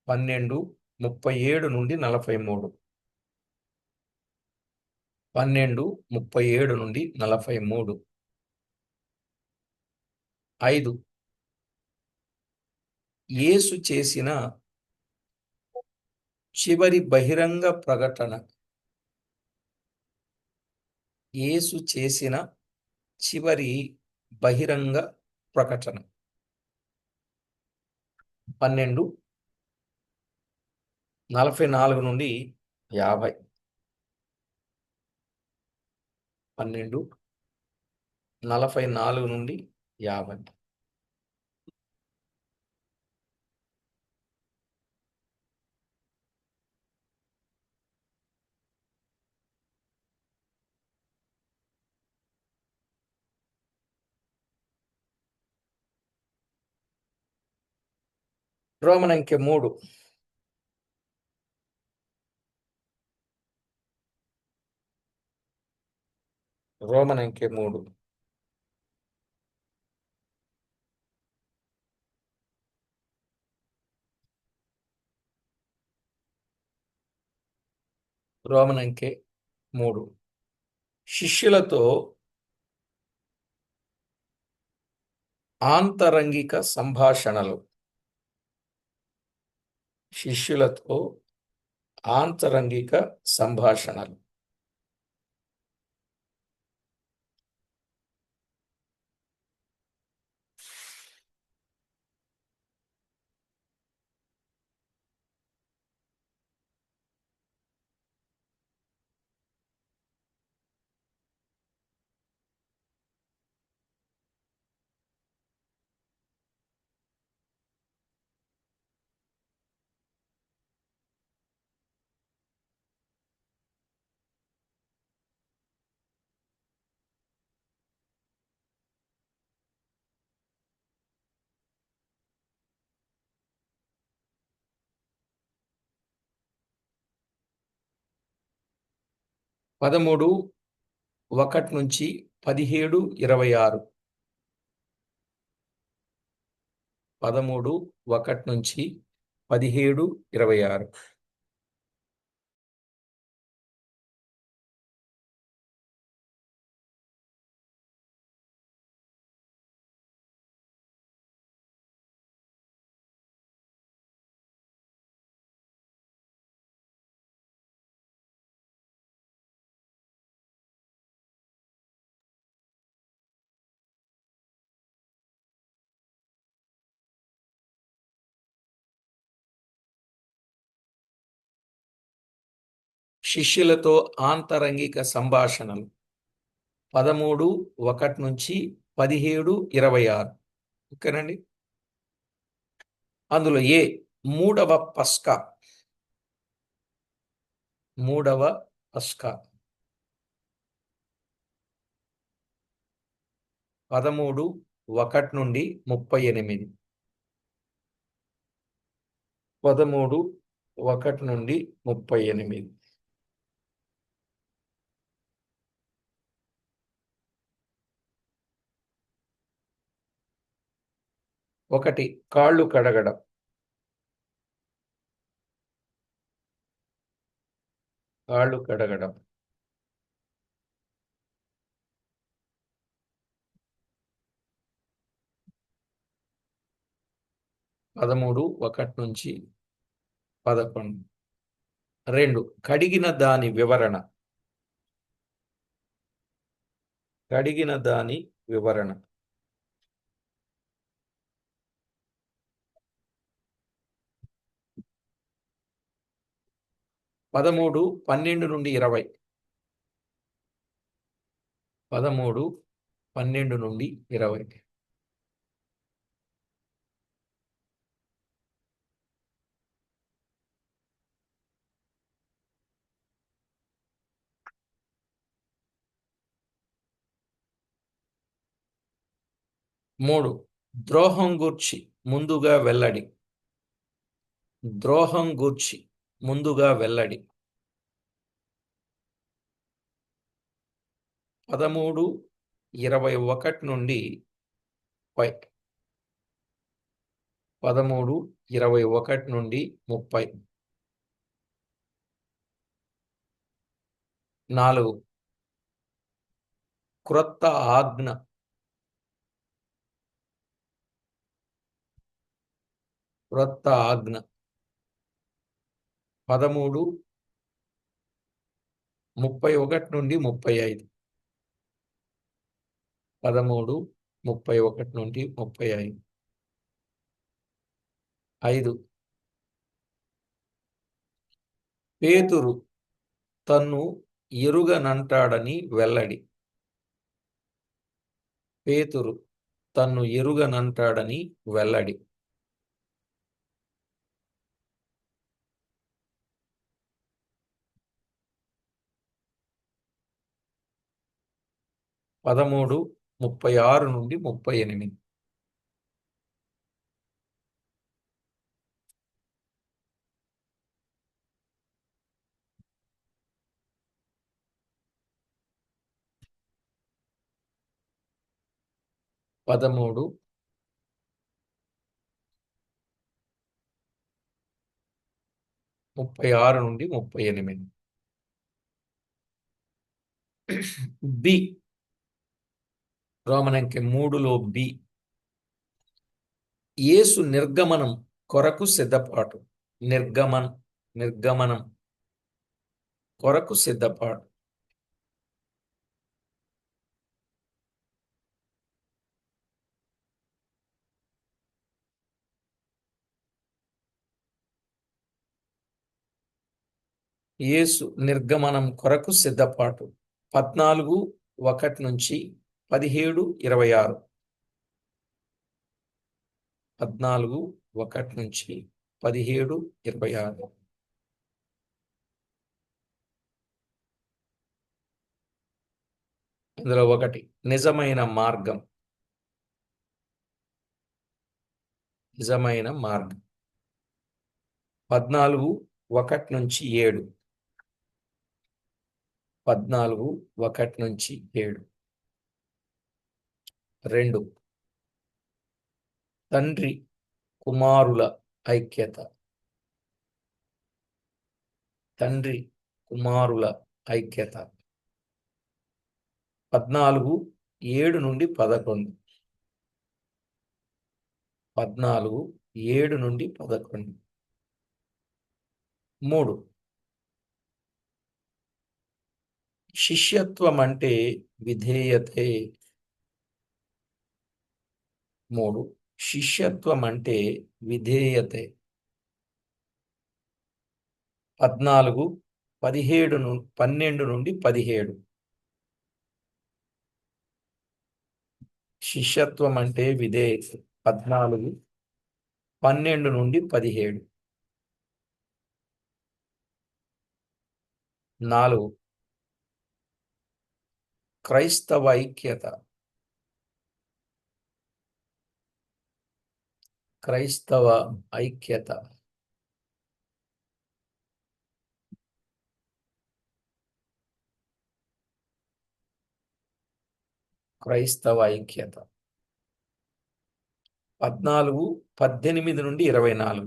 Speaker 1: 12:37-43. 12:37-43. 5, యేసు చేసిన చివరి బహిరంగ ప్రకటన. యేసు చేసిన చివరి బహిరంగ ప్రకటన. 12 44 నుండి 50. 12, 44 నుండి 50. రోమన్ అంకె 3. రోమన్ అంకె 3. రోమన్ అంకె 3. శిష్యులతో ఆంతరంగిక సంభాషణలు. శిష్యులతో ఆంతరంగిక సంభాషణలు. పదమూడు 1 నుంచి 17, 26. 13, 1 నుంచి 17, 26. శిష్యులతో ఆంతరంగిక సంభాషణలు. 13, 1 నుంచి 17, 26. ఓకేనండి. అందులో మూడవ పస్కా. 13, 1 నుండి 38. 13, 1 నుండి 38. ఒకటి, కాళ్ళు కడగడం. కాళ్ళు కడగడం. 13, 1 నుంచి 11. 2, కడిగిన దాని వివరణ. కడిగిన దాని వివరణ. 13, 12 నుండి 20. 13, 12 నుండి 20. మూడు, ద్రోహం గూర్చి ముందుగా వెల్లడి. ద్రోహం గూర్చి ముందుగా వెల్లడి. 13, 21 నుండి 13, 21 నుండి 30. 4, క్రొత్త ఆజ్ఞ. క్రొత్త ఆజ్ఞ. 13, 31 నుండి 35. 13, 31 నుండి 35. 5, పేతురు తన్ను ఎరుగనంటాడని వెల్లడి. పేతురు తన్ను ఎరుగనంటాడని వెల్లడి. పదమూడు 36 నుండి 38. పదమూడు 36 నుండి 38. బి రోమన్ అంకె 3లో బి. యేసు నిర్గమనం కొరకు సిద్ధపాటు. నిర్గమనం కొరకు సిద్ధపాటు. యేసు నిర్గమనం కొరకు సిద్ధపాటు. 14:1 నుంచి 17:26. 14:1 నుంచి 17:26. అందులో ఒకటి నిజమైన మార్గం. నిజమైన మార్గం. 14:1 నుంచి 7. 14:1 నుంచి 7. 2 తండ్రి కుమారుల ఐక్యత. తండ్రి కుమారుల ఐక్యత. 14:7 నుండి 11. 14:7 నుండి 11. 3 శిష్యత్వం అంటే విధేయతే. 3 శిష్యత్వం అంటే విధేయతే. 12 నుండి 17. శిష్యత్వం అంటే విధేయత. 12 నుండి 17. 4 క్రైస్తవ ఐక్యత. క్రైస్తవ ఐక్యత. క్రైస్తవ ఐక్యత. 14:18 నుండి 24.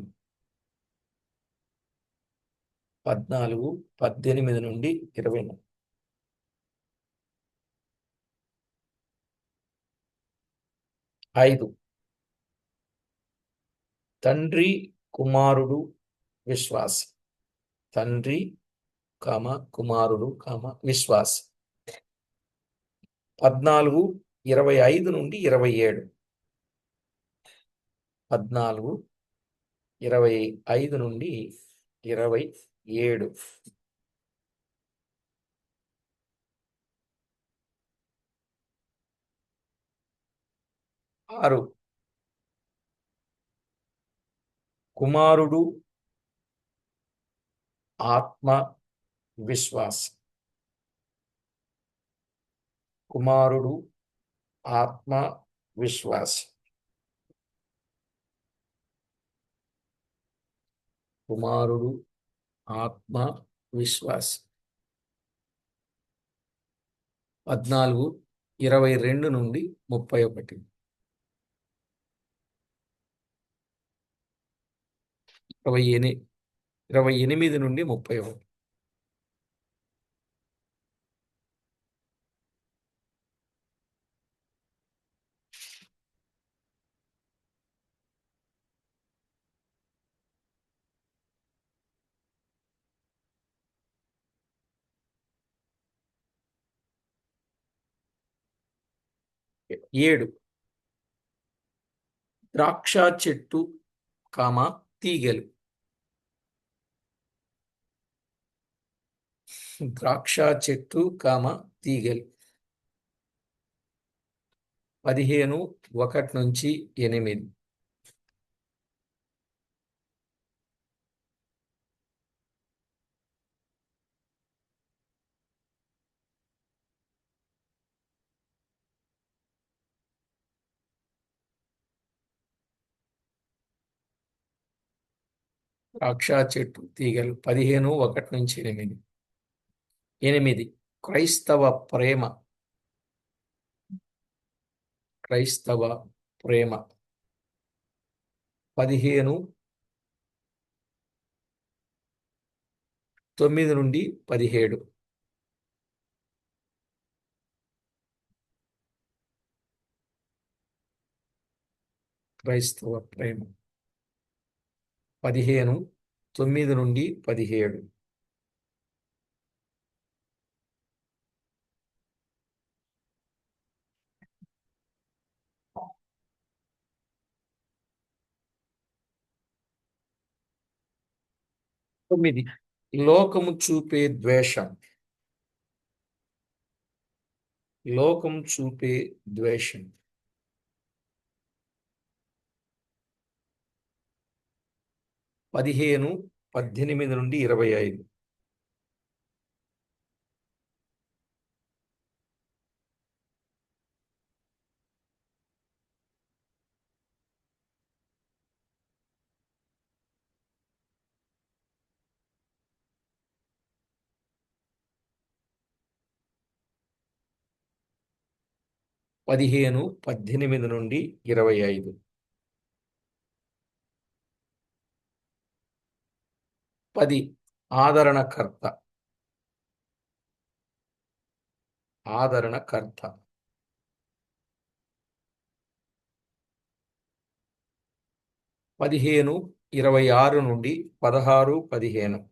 Speaker 1: 14:18 నుండి 24. 5 తండ్రి కుమారుడు విశ్వాసి. తండ్రి కుమారుడు విశ్వాసి. 14:25 నుండి 27. 14:25 నుండి 27. 6 కుమారుడు ఆత్మ విశ్వాసి. కుమారుడు ఆత్మ విశ్వాసి. కుమారుడు ఆత్మ విశ్వాసి. 14:22 నుండి 31. 28 నుండి 31. 7 ద్రాక్ష చెట్టు తీగెలు. ద్రాక్ష చెట్టు తీగలు 15:1-8. ద్రాక్ష చెట్టు తీగలు 15:1-8. 8. క్రైస్తవ ప్రేమ. క్రైస్తవ ప్రేమ 15:9-17. క్రైస్తవ ప్రేమ 15:9-17. 9. లోకము చూపే ద్వేషం. లోకం చూపే ద్వేషం 15:18-25. 15:18-25. 10. ఆదరణకర్త. ఆదరణకర్త 15:26-16-15.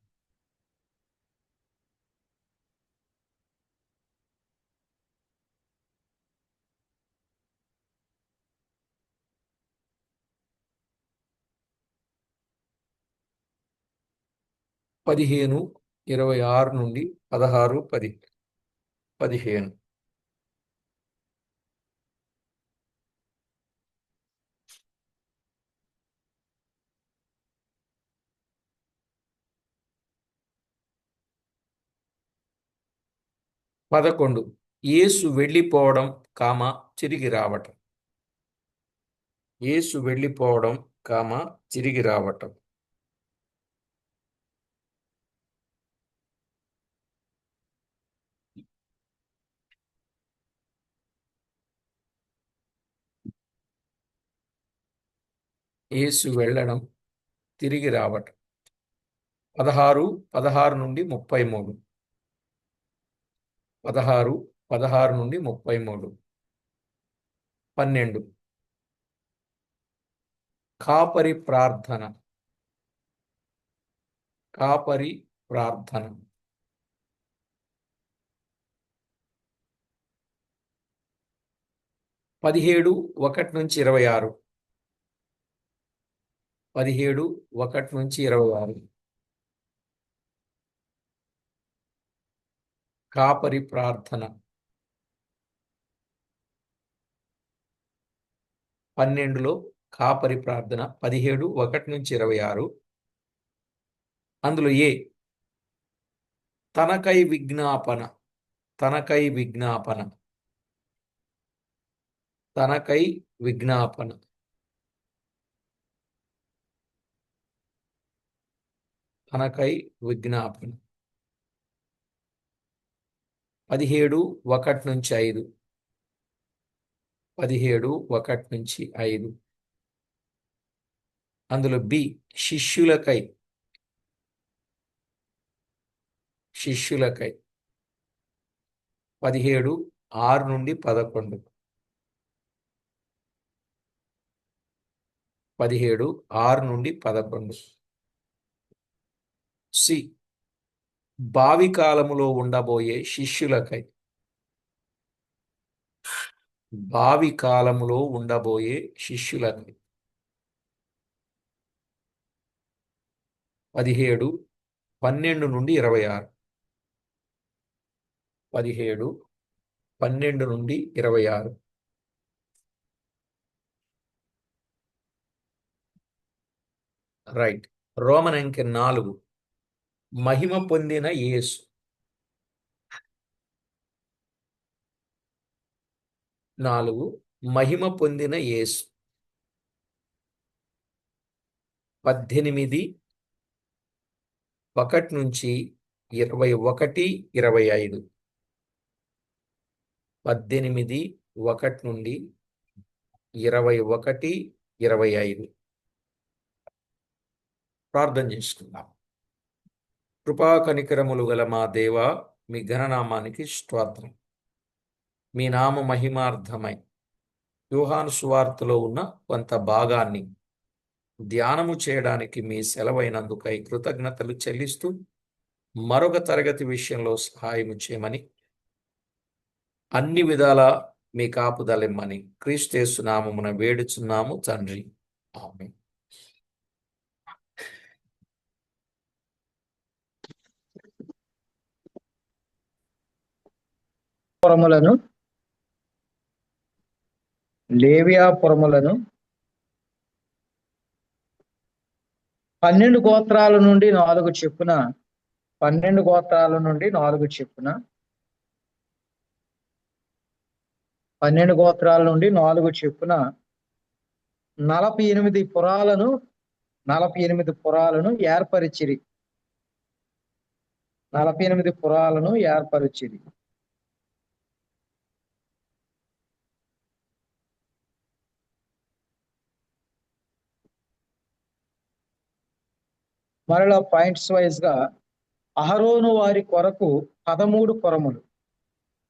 Speaker 1: 15:26-16-15. 11. యేసు వెళ్ళిపోవడం, తిరిగి రావటం. యేసు వెళ్ళిపోవడం, తిరిగి రావటం. 'యేసు వెళ్ళడం, తిరిగి రావటం. 16:16-33. 16:16-33. 12. కాపరి ప్రార్థన. కాపరి ప్రార్థన 17:1-26. 17:1-26. కాపరి ప్రార్థన 12లో కాపరి ప్రార్థన 17:1-26. అందులో తనకై విజ్ఞాపన. తనకై విజ్ఞాపన. తనకై విజ్ఞాపన 17:1-5. 17:1-5. అందులో శిష్యులకై. శిష్యులకై 17:6-11. 17:6-11. భావి కాలములో ఉండబోయే శిష్యులకై. భావి కాలములో ఉండబోయే శిష్యులకై 17:12-26. 17, 12 నుండి 26. రైట్. రోమన్ అంకె 4, మహిమ పొందిన యేసు. 4, మహిమ పొందిన యేసు. 18, 1 నుంచి 21, 25. 18, 1 నుండి 21, 25. ప్రార్థన చేసుకుందాం. కృపా కనికరములు గల మా దేవా, మీ ఘననామానికి స్తోత్రం. మీ నామ మహిమార్థమై యోహాను సువార్తలో ఉన్న కొంత భాగాన్ని ధ్యానము చేయడానికి మీ సెలవైనందుకై కృతజ్ఞతలు చెల్లిస్తూ మరొక తరగతి విషయంలో సహాయము చేయమని, అన్ని విధాల మీ కాపుదలెమ్మని క్రీస్తు యేసు నామమున వేడుచున్నాము తండ్రి. ఆమేన్.
Speaker 5: పురములను, లేవియా పురములను 12 గోత్రాల నుండి 4 చొప్పున 12 గోత్రాల నుండి 4 చొప్పున 12 గోత్రాల నుండి 4 చొప్పున 48 పురాలను ఏర్పరిచిరి. 48 పురాలను ఏర్పరిచిరి. మరలా పాయింట్స్ వైజ్ గా అహరోను వారి కొరకు 13 పురములు.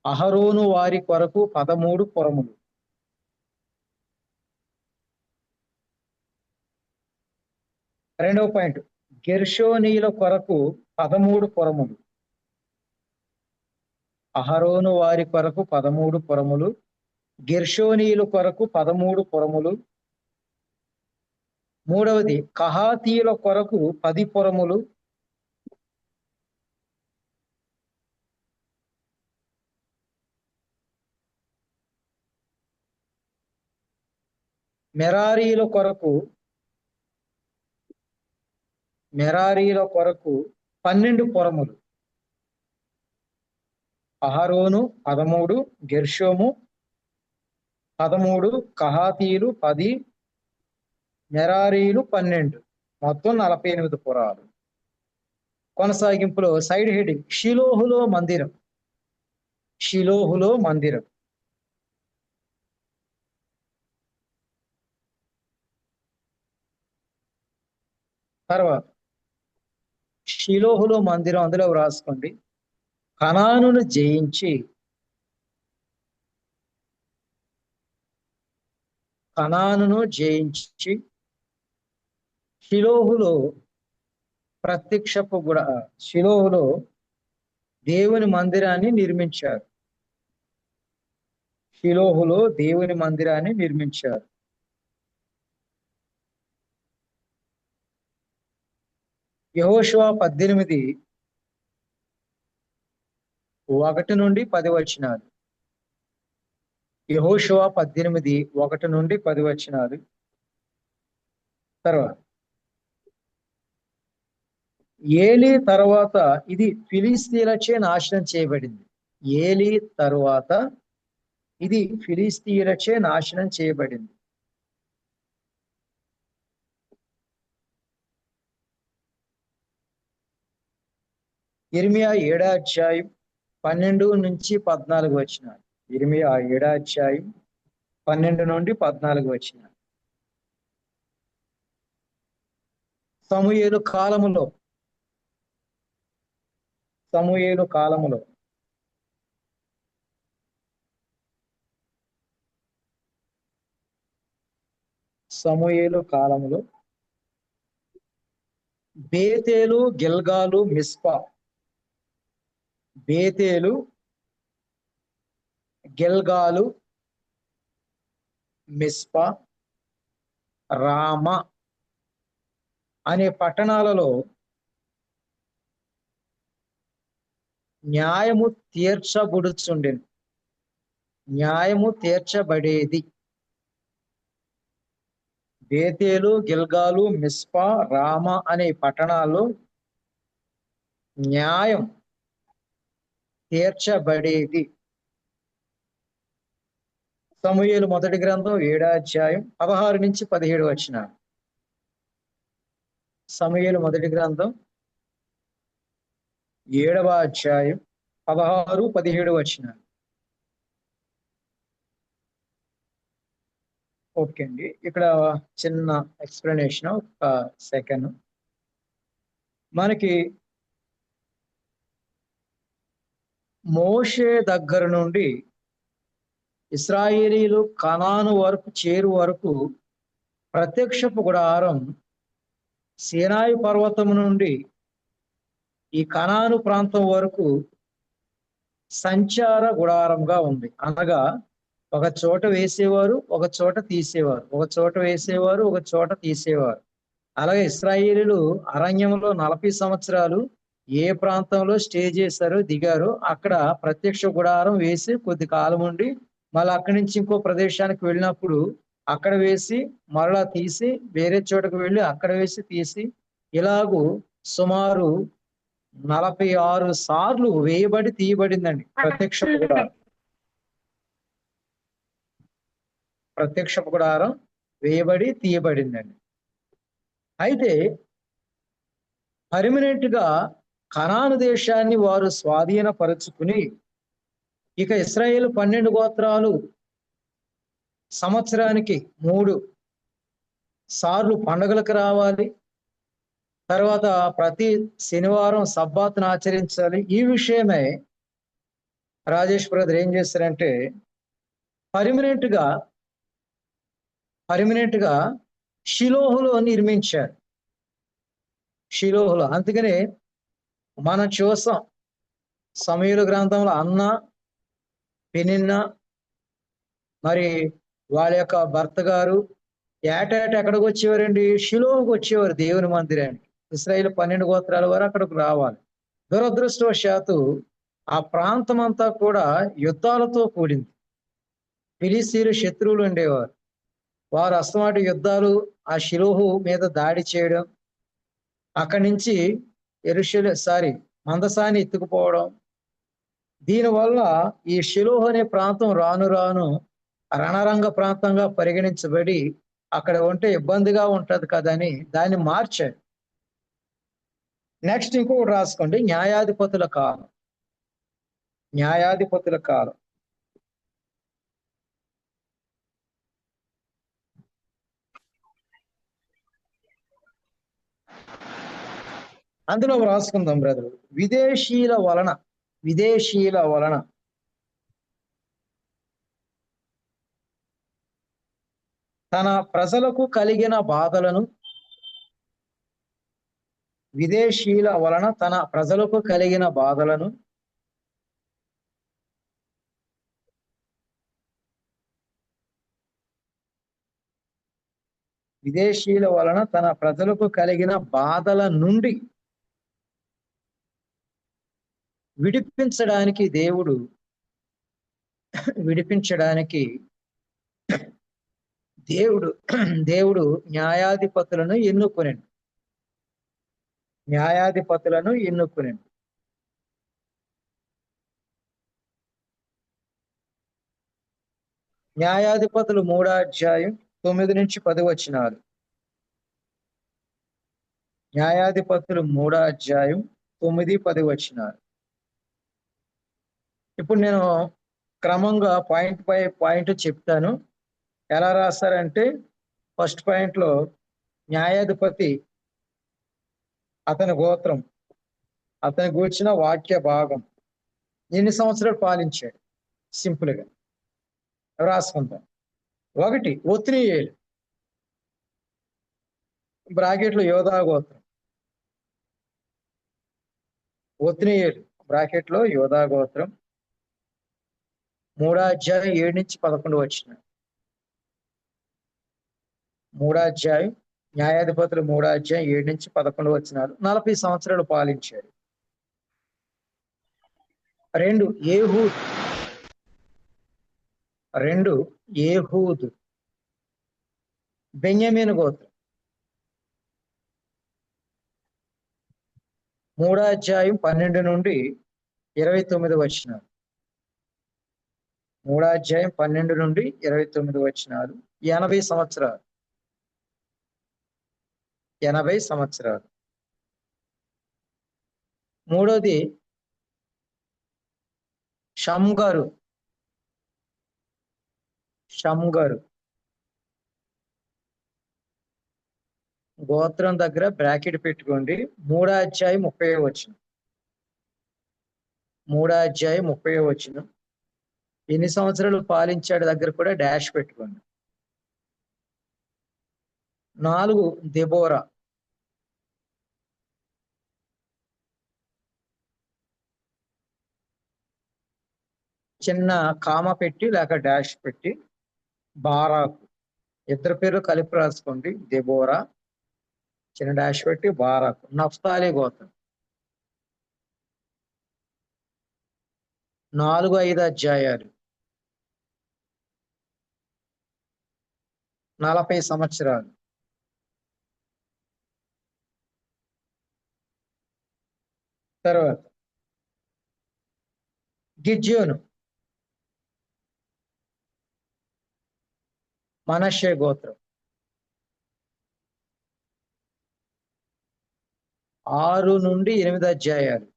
Speaker 5: అహరోను వారి కొరకు 13 పురములు. రెండవ పాయింట్, గెర్షోనీయుల కొరకు 13 పురములు. అహరోను వారి కొరకు 13 పురములు, గెర్షోనీయుల కొరకు 13 పురములు. మూడవది, కహాతీయుల కొరకు 10 పురములు. మెరారీల కొరకు 12 పురములు. అహరోను 13, గెర్షోము 13, కహాతీయులు 10, మెరారీలు 12, మొత్తం 48 పురాలు. కొనసాగింపులో సైడ్ హెడింగ్, షిలోహులో మందిరం. షిలోహులో మందిరం. తర్వాత షిలోహులో మందిరం, అందులో వ్రాసుకోండి, కనానును జయించి షిలోహులో ప్రత్యక్షపు గుడ, షిలోహులో దేవుని మందిరాన్ని నిర్మించారు. షిలోహులో దేవుని మందిరాన్ని నిర్మించారు. యెహోషువ 18, 1 నుండి 10 వచనాలు. యెహోషువ 18, 1 నుండి 10 వచనాలు. తర్వాత ఏలీ తర్వాత ఇది ఫిలిస్తీయులచే నాశనం చేయబడింది. ఏలీ తరువాత ఇది ఫిలిస్తీయులచే నాశనం చేయబడింది. ఇర్మియా 7వ అధ్యాయం 12 నుంచి 14 వచనాలు. ఇర్మియా 7వ అధ్యాయం 12 నుండి 14 వచనాలు. సమూయేలు కాలములో బేతేలు, గిల్గాలు, మిస్పా. బేతేలు, గిల్గాలు, మిస్పా, రామ అనే పట్టణాలలో న్యాయము తీర్చబడుచుండెను. న్యాయము తీర్చబడేది. బేతేలు, గిల్గాలు, మిస్పా, రామ అనే పట్టణాల్లో న్యాయం తీర్చబడేది. సమూయేలు మొదటి గ్రంథం 7వ అధ్యాయం 16 నుంచి 17 వచనాలు. సమూయేలు మొదటి గ్రంథం 7వ అధ్యాయం 16, 17 వచనాలు. ఓకే అండి, ఇక్కడ చిన్న ఎక్స్ప్లెనేషన్ ఒక సెకండ్. మనకి మోషే దగ్గర నుండి ఇశ్రాయేలీలు కనాను వరకు చేరు వరకు ప్రత్యక్షపు గుడారం సీనాయి పర్వతం నుండి ఈ కనాను ప్రాంతం వరకు సంచార గుడారంగా ఉంది. అనగా ఒక చోట వేసేవారు, ఒక చోట తీసేవారు, ఒక చోట వేసేవారు, ఒక చోట తీసేవారు. అలాగే ఇశ్రాయేలీలు అరణ్యంలో 40 సంవత్సరాలు ఏ ప్రాంతంలో స్టే చేశారో దిగారో అక్కడ ప్రత్యక్ష గుడారం వేసి కొద్ది కాలం ఉండి మళ్ళీ అక్కడి నుంచి ఇంకో ప్రదేశానికి వెళ్ళినప్పుడు అక్కడ వేసి మరలా తీసి వేరే చోటకు వెళ్ళి అక్కడ వేసి తీసి ఇలాగూ సుమారు 46 సార్లు వేయబడి తీయబడిందండి ప్రత్యక్ష గుడారం. ప్రత్యక్ష గుడారం వేయబడి తీయబడిందండి. అయితే పర్మనెంట్ గా కనాను దేశాన్ని వారు స్వాధీనపరుచుకుని ఇక ఇశ్రాయేలు 12 గోత్రాలు సంవత్సరానికి 3 సార్లు పండుగలకు రావాలి. తర్వాత ప్రతి శనివారం సబ్బాతును ఆచరించాలి. ఈ విషయమై రాజేష్ బ్రదర్ ఏం చేశారంటే పర్మనెంట్ గా షిలోహులో నిర్మించారు. షిలోహులో. అందుకనే మనం చూసాం సమూయేలు గ్రంథంలో అన్న, పెనిన్నా, మరి వాళ్ళ యొక్క భర్త గారు ఏటేట ఎక్కడికి వచ్చేవారండి? షిలోహుకు వచ్చేవారు దేవుని మందిరానికి. ఇశ్రాయేలు 12 గోత్రాల వారు అక్కడికి రావాలి. దురదృష్టవశాత్తు ఆ ప్రాంతం అంతా కూడా యుద్ధాలతో కూడింది. ఫిలిస్తీయులు శత్రువులు ఉండేవారు. వారు అస్తమాటు యుద్ధాలు, ఆ షిలోహు మీద దాడి చేయడం, అక్కడి నుంచి మందసాన్ని ఎత్తుకుపోవడం. దీనివల్ల ఈ షిలోహు అనే ప్రాంతం రాను రాను రణరంగ ప్రాంతంగా పరిగణించబడి అక్కడ ఉంటే ఇబ్బందిగా ఉంటది కదని దాన్ని మార్చారు. నెక్స్ట్ ఇంకొకటి రాసుకోండి, న్యాయాధిపతుల కాలం. న్యాయాధిపతుల కాలం అందులో రాసుకుందాం బ్రదర్. విదేశీయుల వలన తన ప్రజలకు కలిగిన బాధలను, విదేశీయుల వలన తన ప్రజలకు కలిగిన బాధలను విదేశీయుల వలన తన ప్రజలకు కలిగిన బాధల నుండి విడిపించడానికి దేవుడు న్యాయాధిపతులను ఎన్నుకొనెను. న్యాయాధిపతులు 3వ అధ్యాయం 9 నుంచి 10 వచనాలు. న్యాయాధిపతులు 3వ అధ్యాయం 9, 10 వచనాలు. ఇప్పుడు నేను క్రమంగా పాయింట్ బై పాయింట్ చెప్తాను. ఎలా రాస్తారంటే ఫస్ట్ పాయింట్ లో న్యాయాధిపతి, అతని గోత్రం, అతని గూర్చిన వాక్య భాగం, ఎన్ని సంవత్సరాలు పాలించాడు, సింపుల్ గా రాసుకుంటాం. 1 ఒత్నీయేలు, బ్రాకెట్లో యోధా గోత్రం. ఒత్నీయేలు బ్రాకెట్లో యోధా గోత్రం. 3వ అధ్యాయం 7 నుంచి 11 వచనాలు. 3వ అధ్యాయం న్యాయాధిపతులు 3వ అధ్యాయం 7 నుంచి 11 వచనాలు. 40 సంవత్సరాలు పాలించాడు. 2 ఏహూద్. 2 ఏహూద్. బెన్యామీను గోత్రం. 3వ అధ్యాయం 12 నుండి 29 వచనాలు. 3వ అధ్యాయం 12 నుండి 29 వచనాలు. 80 సంవత్సరాలు. 80 సంవత్సరాలు. మూడోది షమ్గరు. షమ్గరు గోత్రం దగ్గర బ్రాకెట్ పెట్టుకోండి. 3వ అధ్యాయం 30 వచనం. 3వ అధ్యాయం 30 వచనం. ఎన్ని సంవత్సరాలు పాలించాడు దగ్గర కూడా డాష్ పెట్టుకోండి. 4 దెబోరా. చిన్న కామ పెట్టి లేక డాష్ పెట్టి బారాకు. ఇద్దరు పేర్లు కలిపి రాసుకోండి. దెబోరా చిన్న డాష్ పెట్టి బారాకు. నఫ్తాలి గోత్రం. 4-5 అధ్యాయాలు. 40 సంవత్సరాలు. తర్వాత గిద్యోను. మనష్షే గోత్రం. 6 నుండి 8 అధ్యాయాలు.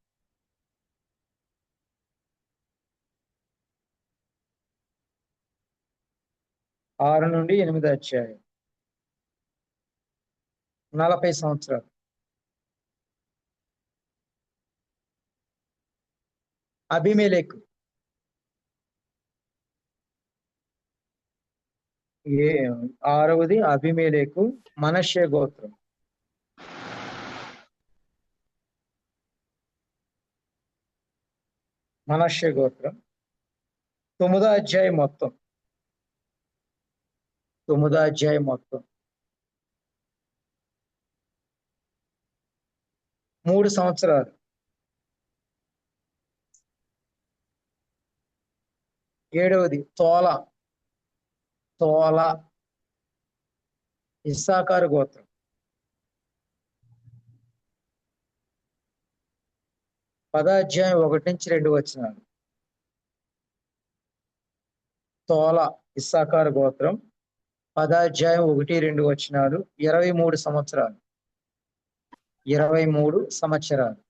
Speaker 5: 6 నుండి 8 అధ్యాయాలు. 40 సంవత్సరాలు. అబీమెలెకు. 6వది అబీమెలెకు. మనష్షే గోత్రం. మనష్షే గోత్రం. 9వ అధ్యాయం మొత్తం. 9వ అధ్యాయం మొత్తం 3 సంవత్సరాలు. 7వది తోల. తోల ఇస్సాకారు గోత్రం. 10వ అధ్యాయం 1 నుంచి 2 వచనాలు. తోల ఇస్సాకారు గోత్రం. 10వ అధ్యాయం 1-2 వచనాలు. 23 సంవత్సరాలు. 23 సంవత్సరాలు.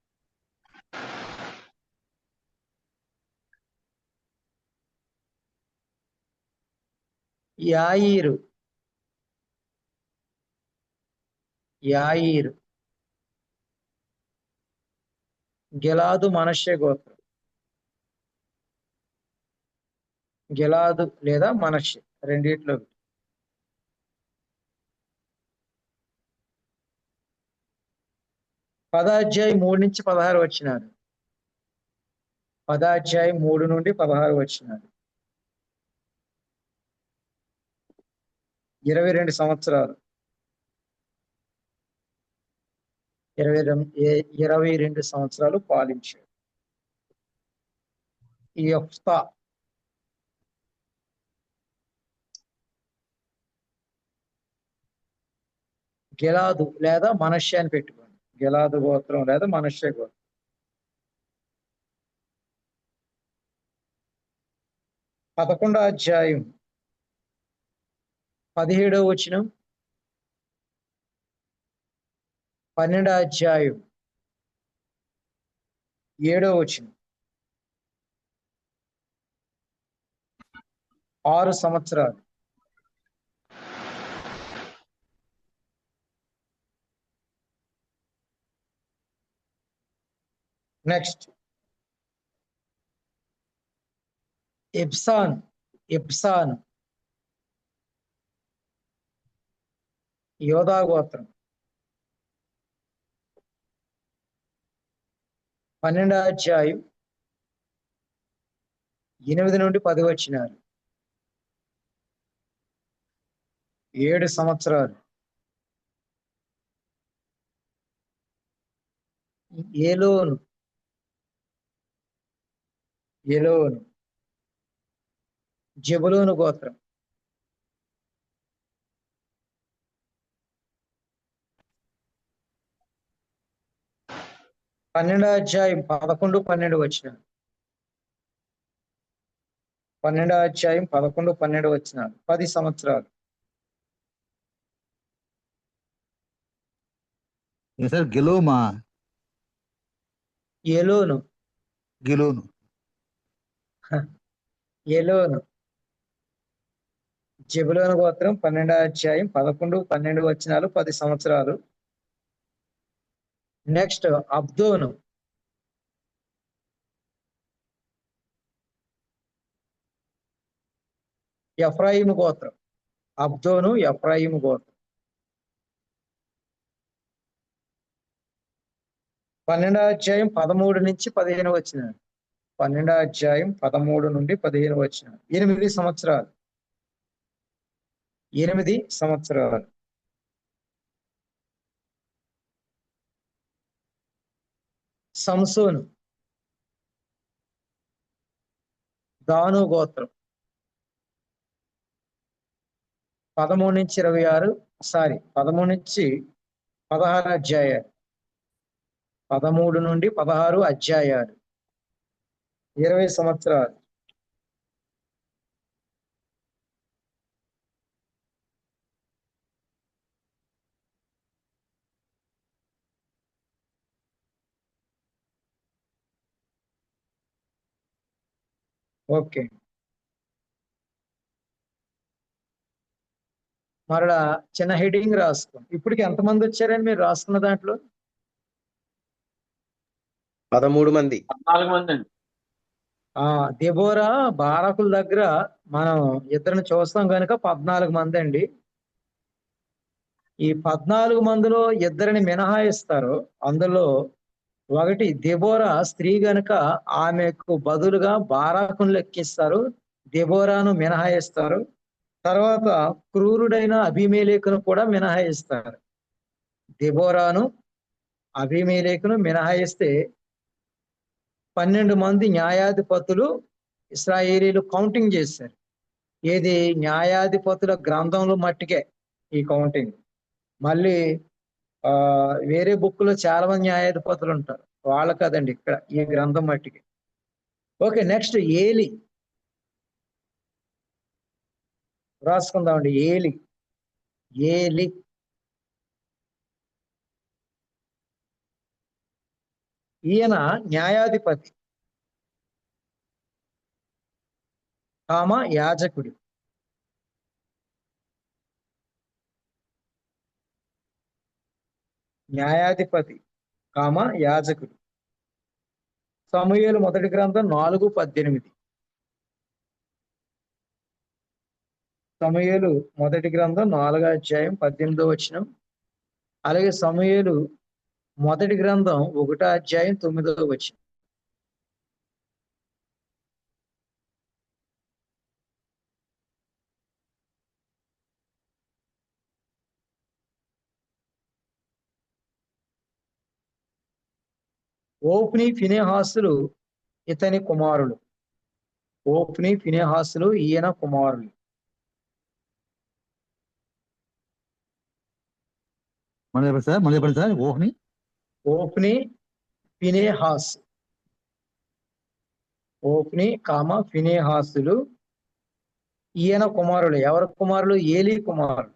Speaker 5: యాయీరు. యాయీరు గిలాదు మనష్షే గోత్రం. గిలాదు లేదా మనష్షే రెండిట్లో. 10వ అధ్యాయం 3 నుంచి 16 వచనాలు. 10వ అధ్యాయం 3 నుండి 16 వచనాలు. 22 సంవత్సరాలు. 22 సంవత్సరాలు పాలించాడు. యెఫ్తా. గిలాదు లేదా మనష్షే అని పెట్టుకోండి. గిలాదు గోత్రం లేదా మనష్షే గోత్రం. 11వ అధ్యాయం 17వ వచనం. 12వ అధ్యాయం 7వ వచనం. 6 సంవత్సరాలు. నెక్స్ట్ ఇబ్సాన్. ఇబ్సాన్ యోధా గోత్రం. 12వ అధ్యాయం 8 నుండి 10 వచనాలు. 7 సంవత్సరాలు. ఏలోను. ఎలోను. జెబులూను గోత్రం. పన్నెండో అధ్యాయం 11, 12 వచనాలు. 12వ అధ్యాయం 11, 12 వచనాలు. 10 సంవత్సరాలు.
Speaker 6: సార్ గెలోమా
Speaker 5: ఎలోను.
Speaker 6: గెలోను.
Speaker 5: ఎలోను. జెబులూను గోత్రం. 12వ అధ్యాయం 11, 12 వచనాలు. 10 సంవత్సరాలు. Next Abdon. ఎఫ్రాయిము గోత్రం. అబ్దోను ఎఫ్రాయిము గోత్రం. 12వ అధ్యాయం 13 నుంచి 15 వచనాలు. 12వ అధ్యాయం 13 నుండి 15 వచనాలు. 8 సంవత్సరాలు. 8 సంవత్సరాలు. సంసోను. దాను గోత్రం. 13 నుంచి 26, 13 నుంచి 16 అధ్యాయాలు. 13 నుండి 16 అధ్యాయాలు. 20 సంవత్సరాలు. ఓకే, మరలా చిన్న హెడింగ్ రాసుకో. ఇప్పటికి ఎంతమంది వచ్చారని మీరు రాసుకున్న దాంట్లో?
Speaker 3: 13 మంది.
Speaker 7: 14 మంది అండి.
Speaker 5: దెబోరా బారాకుల దగ్గర మనం ఇద్దరిని చూస్తాం కనుక 14 మంది అండి. ఈ 14 మందిలో ఇద్దరిని మినహాయిస్తారు. అందులో ఒకటి దెబోరా స్త్రీ గనుక ఆమెకు బదులుగా బారాకును లెక్కిస్తారు, దెబోరాను మినహాయిస్తారు. తర్వాత క్రూరుడైన అబీమెలెకును కూడా మినహాయిస్తారు. దెబోరాను అబీమెలెకును మినహాయిస్తే 12 మంది న్యాయాధిపతులు ఇశ్రాయేలీలు కౌంటింగ్ చేశారు. ఏది? న్యాయాధిపతుల గ్రంథంలో మట్టికే ఈ కౌంటింగ్. మళ్ళీ వేరే బుక్ లో చాలా మంది న్యాయాధిపతులు ఉంటారు, వాళ్ళ కదండి, ఇక్కడ ఈ గ్రంథం మట్టికి. ఓకే, నెక్స్ట్ ఏలి రాసుకుందామండి. ఏలి. ఏలి ఈయన న్యాయాధిపతి యాజకుడు. న్యాయాధిపతి యాజకుడు. సమూయేలు మొదటి గ్రంథం 4:18. సమూయేలు మొదటి గ్రంథం 4వ అధ్యాయం 18వ వచనం. అలాగే సమూయేలు మొదటి గ్రంథం 1వ అధ్యాయం 9వ వచనం. ఓఫ్ని ఫినెహాసులు ఇతని కుమారులు. ఓఫ్ని ఫినెహాసులు ఈయన కుమారులు.
Speaker 6: మళ్ళీ చెప్పండి సార్.
Speaker 5: ఓఫ్ని ఫినెహాస్. ఓఫ్ని ఫినెహాసులు ఈయన కుమారులు. ఎవరి కుమారులు? ఏలీ కుమారులు.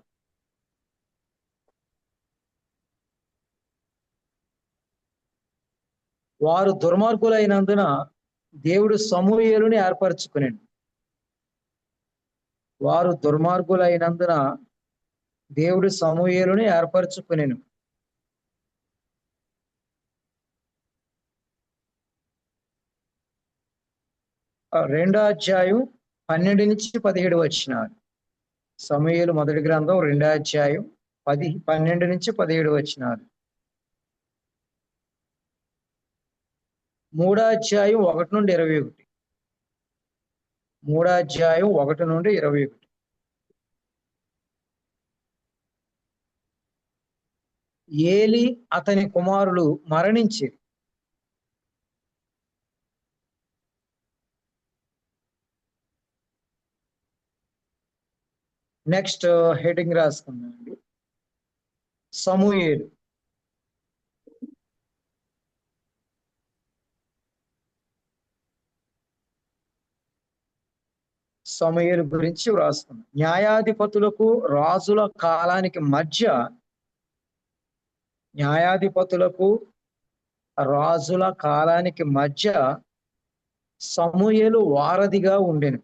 Speaker 5: వారు దుర్మార్గులైనందున దేవుడు సమూయేలుని ఏర్పరచుకునేను. వారు దుర్మార్గులైనందున దేవుడు సమూయేలుని ఏర్పరచుకునేను. రెండో అధ్యాయం 12 నుంచి 17 వచనాలు. సమూయేలు మొదటి గ్రంథం 2వ అధ్యాయం 12 నుంచి 17 వచనాలు. 3వ అధ్యాయం 1 నుండి 21. 3వ అధ్యాయం 1 నుండి 21. ఏలి అతని కుమారులు మరణించి నెక్స్ట్ హెడ్డింగ్ రాసుకున్నామండి. సమూయేలు. సమూయేలు గురించి వ్రాసుకున్నాం. న్యాయాధిపతులకు రాజుల కాలానికి మధ్య సమూయేలు వారధిగా ఉండెను.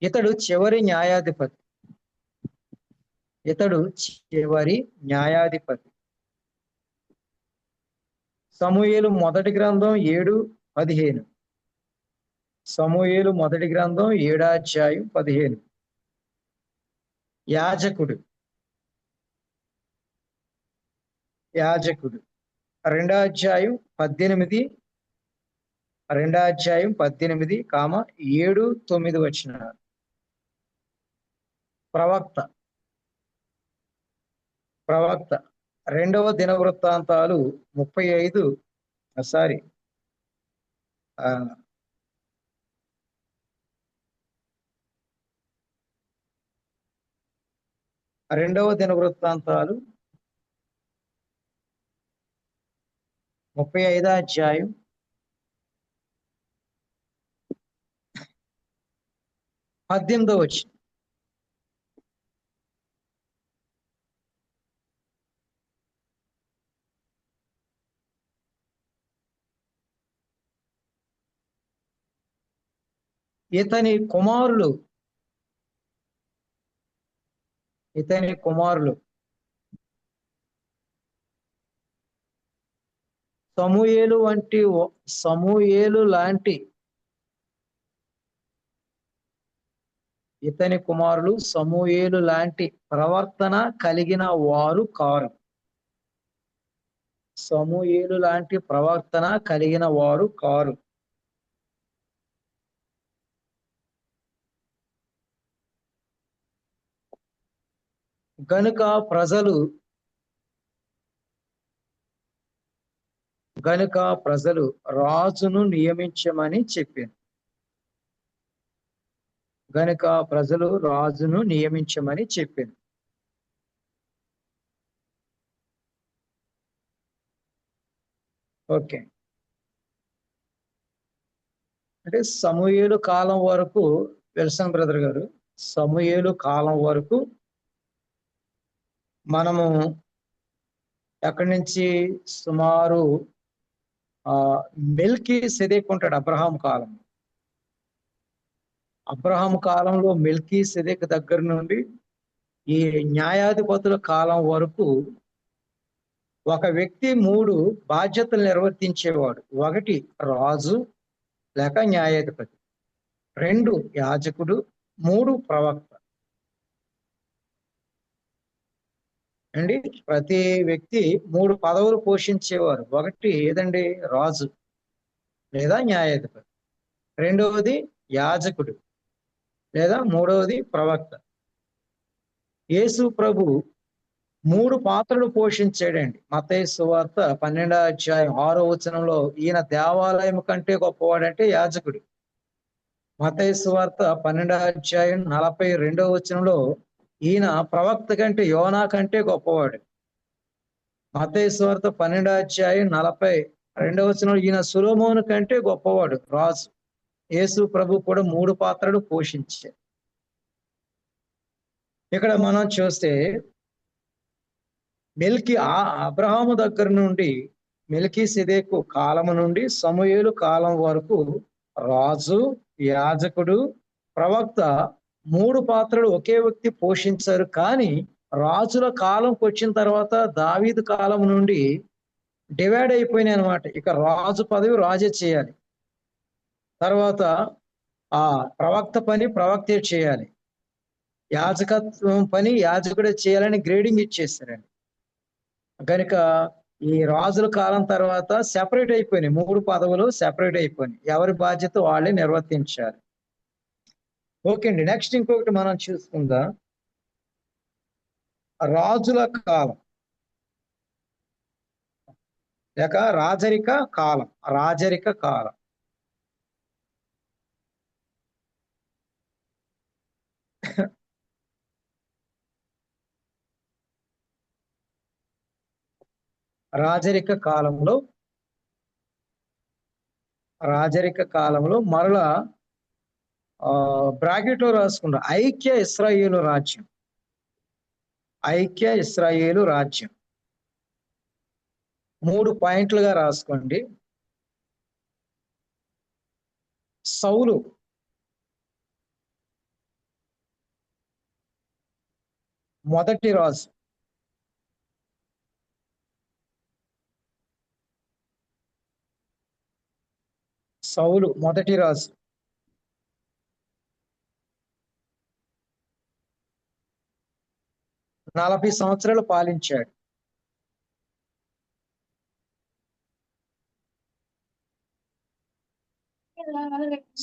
Speaker 5: ఇతడు చివరి న్యాయాధిపతి. సమూయేలు మొదటి గ్రంథం 7:15. సమూయేలు మొదటి గ్రంథం 7:15. యాజకుడు 2:18-7-9 వచనాలు. ప్రవక్త 2వ దినవృత్తాంతాలు 2వ దినవృత్తాంతాలు 35వ అధ్యాయం 18వ వచనం. ఇతని కుమారులు సమూయేలు లాంటి ప్రవర్తన కలిగిన వారు కారు. గనుక ప్రజలు రాజును నియమించమని చెప్పాను. ఓకే, అంటే సమూయేలు కాలం వరకు, విల్సన్ బ్రదర్ గారు, సమూయేలు కాలం వరకు మనము ఎక్కడి నుంచి సుమారు మెల్కీసెదెకు ఉంటాడు. అబ్రహాం కాలంలో మెల్కీసెదెకు దగ్గర నుండి ఈ న్యాయాధిపతుల కాలం వరకు ఒక వ్యక్తి 3 బాధ్యతలు నిర్వర్తించేవాడు. 1 రాజు లేక న్యాయాధిపతి, 2 యాజకుడు, 3 ప్రవక్త అండి. ప్రతి వ్యక్తి 3 పదవులు పోషించేవారు. 1 ఏదండి? రాజు లేదా న్యాయాధిపతి, 2వది యాజకుడు లేదా 3వది ప్రవక్త. యేసు ప్రభు 3 పాత్రలు పోషించాడండి. మత్తయి సువార్త 12వ అధ్యాయం 6వ వచనంలో ఈయన దేవాలయం కంటే గొప్పవాడంటే యాజకుడు. మత్తయి సువార్త 12వ అధ్యాయం 42వ వచనంలో ఈయన ప్రవక్త కంటే, యోనా కంటే గొప్పవాడు. మత్తయి సువార్త 12వ అధ్యాయం 42వ వచనంలో ఈయన సొలొమోను కంటే గొప్పవాడు, రాజు. యేసు ప్రభు కూడా 3 పాత్రలు పోషించారు. ఇక్కడ మనం చూస్తే అబ్రహాము దగ్గర నుండి మెల్కీసెదెకు కాలము నుండి సమూయేలు కాలం వరకు రాజు, యాజకుడు, ప్రవక్త 3 పాత్రలు ఒకే వ్యక్తి పోషించారు. కానీ రాజుల కాలంకి వచ్చిన తర్వాత దావీదు కాలం నుండి డివైడ్ అయిపోయినాయి అనమాట. ఇక రాజు పదవి రాజే చేయాలి, తర్వాత ఆ ప్రవక్త పని ప్రవక్తే చేయాలి, యాజకత్వం పని యాజకుడే చేయాలని గ్రేడింగ్ ఇచ్చేసారండి. కనుక ఈ రాజుల కాలం తర్వాత సెపరేట్ అయిపోయినాయి, 3 పదవులు సెపరేట్ అయిపోయినాయి. ఎవరి బాధ్యత వాళ్ళే నిర్వర్తించాలి. ఓకే అండి, నెక్స్ట్ ఇంకొకటి మనం చూసుకుందాం. రాజుల కాలం. లేక రాజరిక కాలం. రాజరిక కాలం. రాజరిక కాలంలో మరలా బ్రాకెట్ లో రాసుకుంటా ఐక్య ఇశ్రాయేలు రాజ్యం. ఐక్య ఇశ్రాయేలు రాజ్యం 3 పాయింట్లుగా రాసుకోండి. సౌలు మొదటి రాజు. సౌలు మొదటి రాజు. నలభై సంవత్సరాలు పాలించాడు.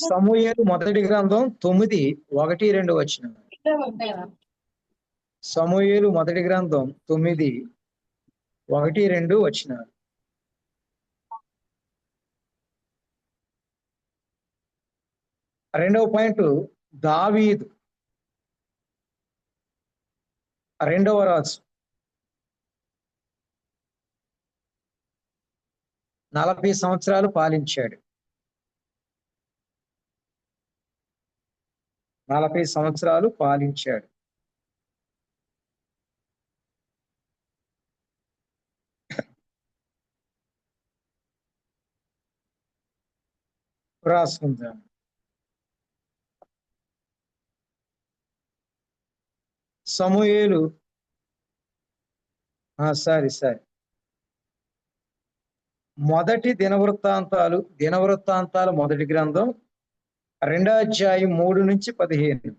Speaker 5: సమూయేలు మొదటి గ్రంథం 9:1-2 వచనం. సమూయేలు మొదటి గ్రంథం 9:1-2 వచనాలు. రెండవ పాయింట్ దావీదు రెండవ రాజు. 40 సంవత్సరాలు పాలించాడు. 40 సంవత్సరాలు పాలించాడు. రాసుకుందాం. సమూయేలు సరే మొదటి దినవృత్తాంతాలు మొదటి గ్రంథం 2వ అధ్యాయం 3-15.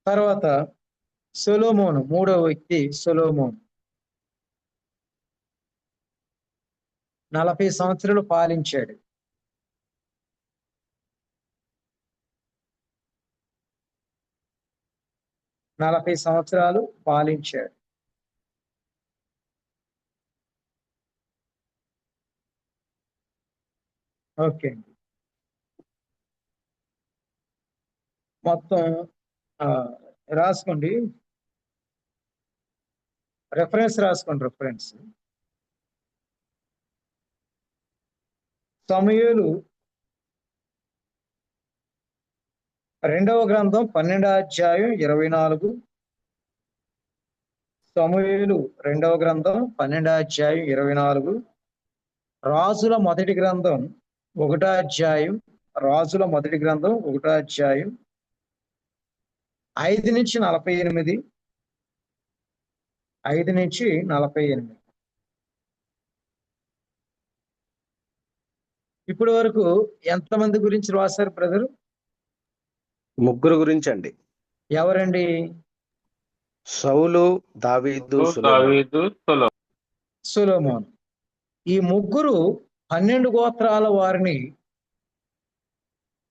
Speaker 5: తర్వాత సొలొమోను, 3వ వ్యక్తి సొలొమోను 40 సంవత్సరాలు పాలించాడు. ఓకే, మొత్తం రాసుకోండి. రెఫరెన్స్ సమూయేలు 2వ గ్రంథం 12వ అధ్యాయం 24. సమూయేలు 2వ గ్రంథం 12వ అధ్యాయం 24. రాజుల మొదటి గ్రంథం 1వ అధ్యాయం 5-48. 5-48. ఇప్పటి వరకు ఎంతమంది గురించి రాశారు బ్రదరు?
Speaker 3: 3 గురించి అండి.
Speaker 5: ఎవరండి?
Speaker 3: సౌలు, దావీదు,
Speaker 5: సొలొమోను. ఈ 3 12 గోత్రాల వారిని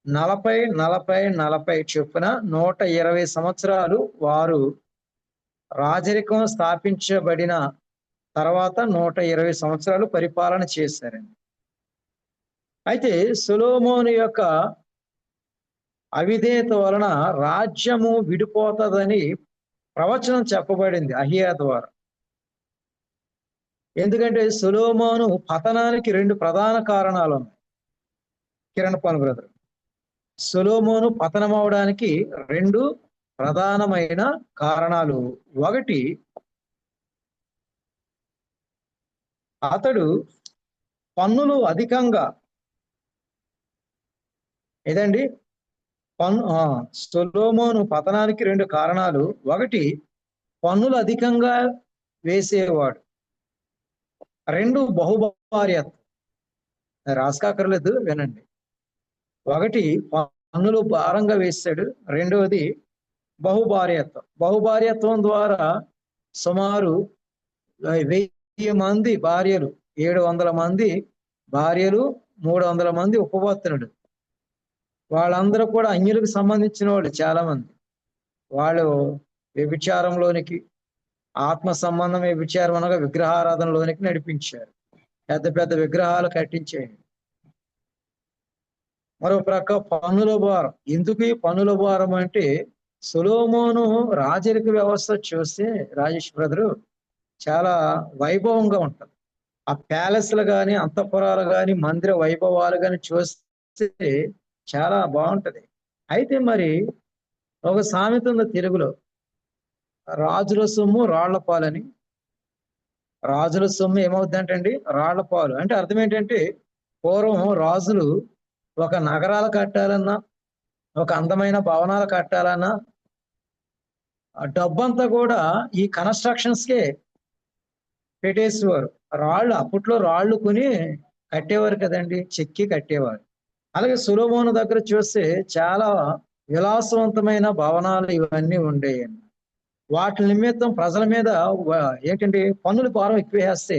Speaker 5: 40 చొప్పున 120 సంవత్సరాలు వారు రాజరికం స్థాపించబడిన తర్వాత 120 సంవత్సరాలు పరిపాలన చేశారండి. అయితే సొలొమోను యొక్క అవిధేయత వలన రాజ్యము విడిపోతుందని ప్రవచనం చెప్పబడింది అహియా ద్వారా. ఎందుకంటే సొలొమోను పతనానికి 2 ప్రధాన కారణాలు ఉన్నాయి. కిరణ్ పాల్ బ్రదర్, సొలొమోను పతనం అవడానికి 2 ప్రధానమైన కారణాలు. ఒకటి, అతడు పన్నులు అధికంగా సొలొమోను పతనానికి 2 కారణాలు. ఒకటి, పన్నులు అధికంగా వేసేవాడు. 2, బహుభార్యత్వం. రాసుకోక్కర్లేదు, వినండి. ఒకటి, పన్నులు భారంగా వేశాడు. రెండవది బహుభార్యత్వం. బహుభార్యత్వం ద్వారా సుమారు 1000 మంది భార్యలు, 700 మంది భార్యలు, 300 మంది ఉపపత్నులు. వాళ్ళందరూ కూడా అన్యులకు సంబంధించిన వాళ్ళు చాలా మంది. వాళ్ళు వ్యభిచారంలోనికి, ఆత్మ సంబంధం వ్యభిచారం అనగా విగ్రహారాధనలోనికి నడిపించారు. పెద్ద పెద్ద విగ్రహాలు కట్టించేయండి. మరో ప్రక్క పన్నుల భారం. ఎందుకు ఈ పన్నుల భారం అంటే, సొలొమోను రాజరిక వ్యవస్థ చూస్తే రాజేష్ బ్రదరు చాలా వైభవంగా ఉంటుంది. ఆ ప్యాలెస్లు కానీ, అంతఃపురాలు కానీ, మందిర వైభవాలు కానీ చూస్తే చాలా బాగుంటది. అయితే మరి ఒక సామెత ఉంది తెలుగులో, రాజుల సొమ్ము రాళ్ల పాలని. రాజుల సొమ్ము ఏమవుతుందంటండి? రాళ్ల పాలు. అంటే అర్థం ఏంటంటే, పూర్వం రాజులు ఒక నగరాలు కట్టాలన్నా, ఒక అందమైన భవనాలు కట్టాలన్నా, ఆ డబ్బంతా కూడా ఈ కన్స్ట్రక్షన్స్కే పెట్టేసేవారు. రాళ్ళు అప్పట్లో రాళ్ళు కొని కట్టేవారు కదండి, చెక్కి కట్టేవారు. అలాగే సొలొమోను దగ్గర చూస్తే చాలా విలాసవంతమైన భవనాలు ఇవన్నీ ఉండేవి. వాటి నిమిత్తం ప్రజల మీద ఏంటంటే పన్నుల భారం ఎక్కువ వేస్తే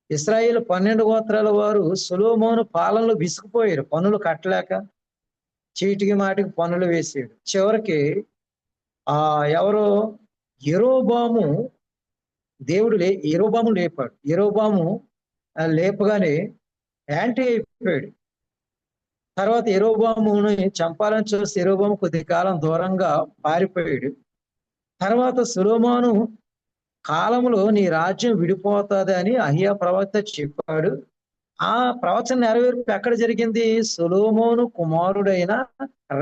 Speaker 5: ఇశ్రాయేలు 12 గోత్రాల వారు సొలొమోను పాలనలో విసిగిపోయారు. పన్నులు కట్టలేక చీటికి మాటికి పన్నులు వేసాడు. చివరికి ఎవరో యెరోబాము యెరోబాము లేపాడు. యెరోబాము లేపగానే యాంటీ అయిపోయాడు. తర్వాత యెరోబాముని చంపాలని చూస్తే యెరోబాము కొద్ది కాలం దూరంగా పారిపోయాడు. తర్వాత సొలొమోను కాలంలో నీ రాజ్యం విడిపోతుంది అని అహియా ప్రవక్త చెప్పాడు. ఆ ప్రవచన నెరవేర్పు ఎక్కడ జరిగింది? సొలొమోను కుమారుడైన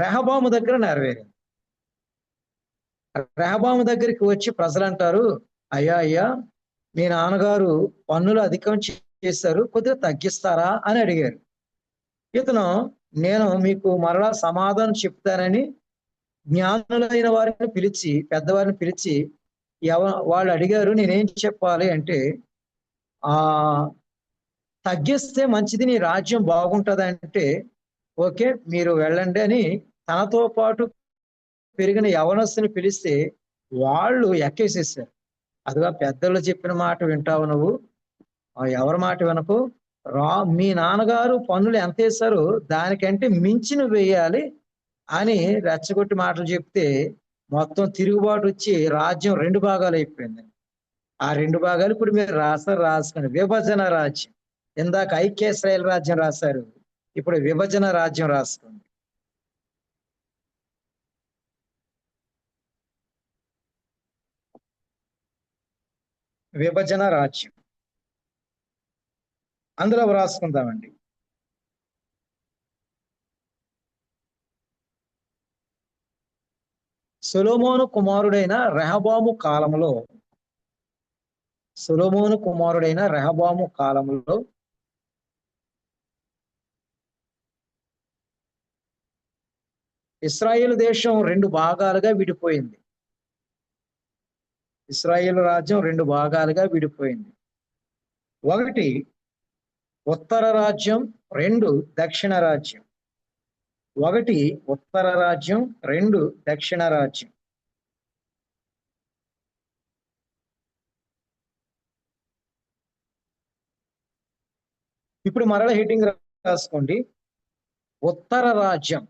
Speaker 5: రెహబాము దగ్గర నెరవేరింది. రెహబాము దగ్గరికి వచ్చి ప్రజలు అంటారు, అయ్యా మీ నాన్నగారు పన్నులు అధికం చేశారు, కొద్దిగా తగ్గిస్తారా అని అడిగారు. ఇతను నేను మీకు మరలా సమాధానం చెప్తానని జ్ఞానులైన వారిని పిలిచి, పెద్దవారిని పిలిచి వాళ్ళు అడిగారు, నేనేం చెప్పాలి అంటే, తగ్గిస్తే మంచిది, నీ రాజ్యం బాగుంటుంది అంటే, ఓకే మీరు వెళ్ళండి అని తనతో పాటు పెరిగిన యవనస్తుని పిలిస్తే వాళ్ళు ఎక్కేసేసారు. అదిగా పెద్దలు చెప్పిన మాట వింటావు నువ్వు, ఎవరి మాట వినకు, మీ నాన్నగారు పన్నులు ఎంత వేశారో దానికంటే మించి నువ్వు వేయాలి అని రెచ్చగొట్టి మాటలు చెప్తే మొత్తం తిరుగుబాటు వచ్చి రాజ్యం 2 భాగాలు అయిపోయింది. ఆ 2 భాగాలు ఇప్పుడు మీరు రాసుకోండి, విభజన రాజ్యం. ఇందాక ఐక్య ఇశ్రాయేల్ రాజ్యం రాశారు, ఇప్పుడు విభజన రాజ్యం రాసుకోండి. విభజన రాజ్యం అందులో రాసుకుందామండి. సొలొమోను కుమారుడైన రెహబాము కాలంలో ఇశ్రాయేలు దేశం 2 భాగాలుగా విడిపోయింది. ఇశ్రాయేలు రాజ్యం 2 భాగాలుగా విడిపోయింది. 1 ఉత్తర రాజ్యం, 2 దక్షిణ రాజ్యం. 1 ఉత్తర రాజ్యం, 2 దక్షిణ రాజ్యం. ఇప్పుడు మరల హెడ్డింగ్ రాసుకోండి, ఉత్తర రాజ్యం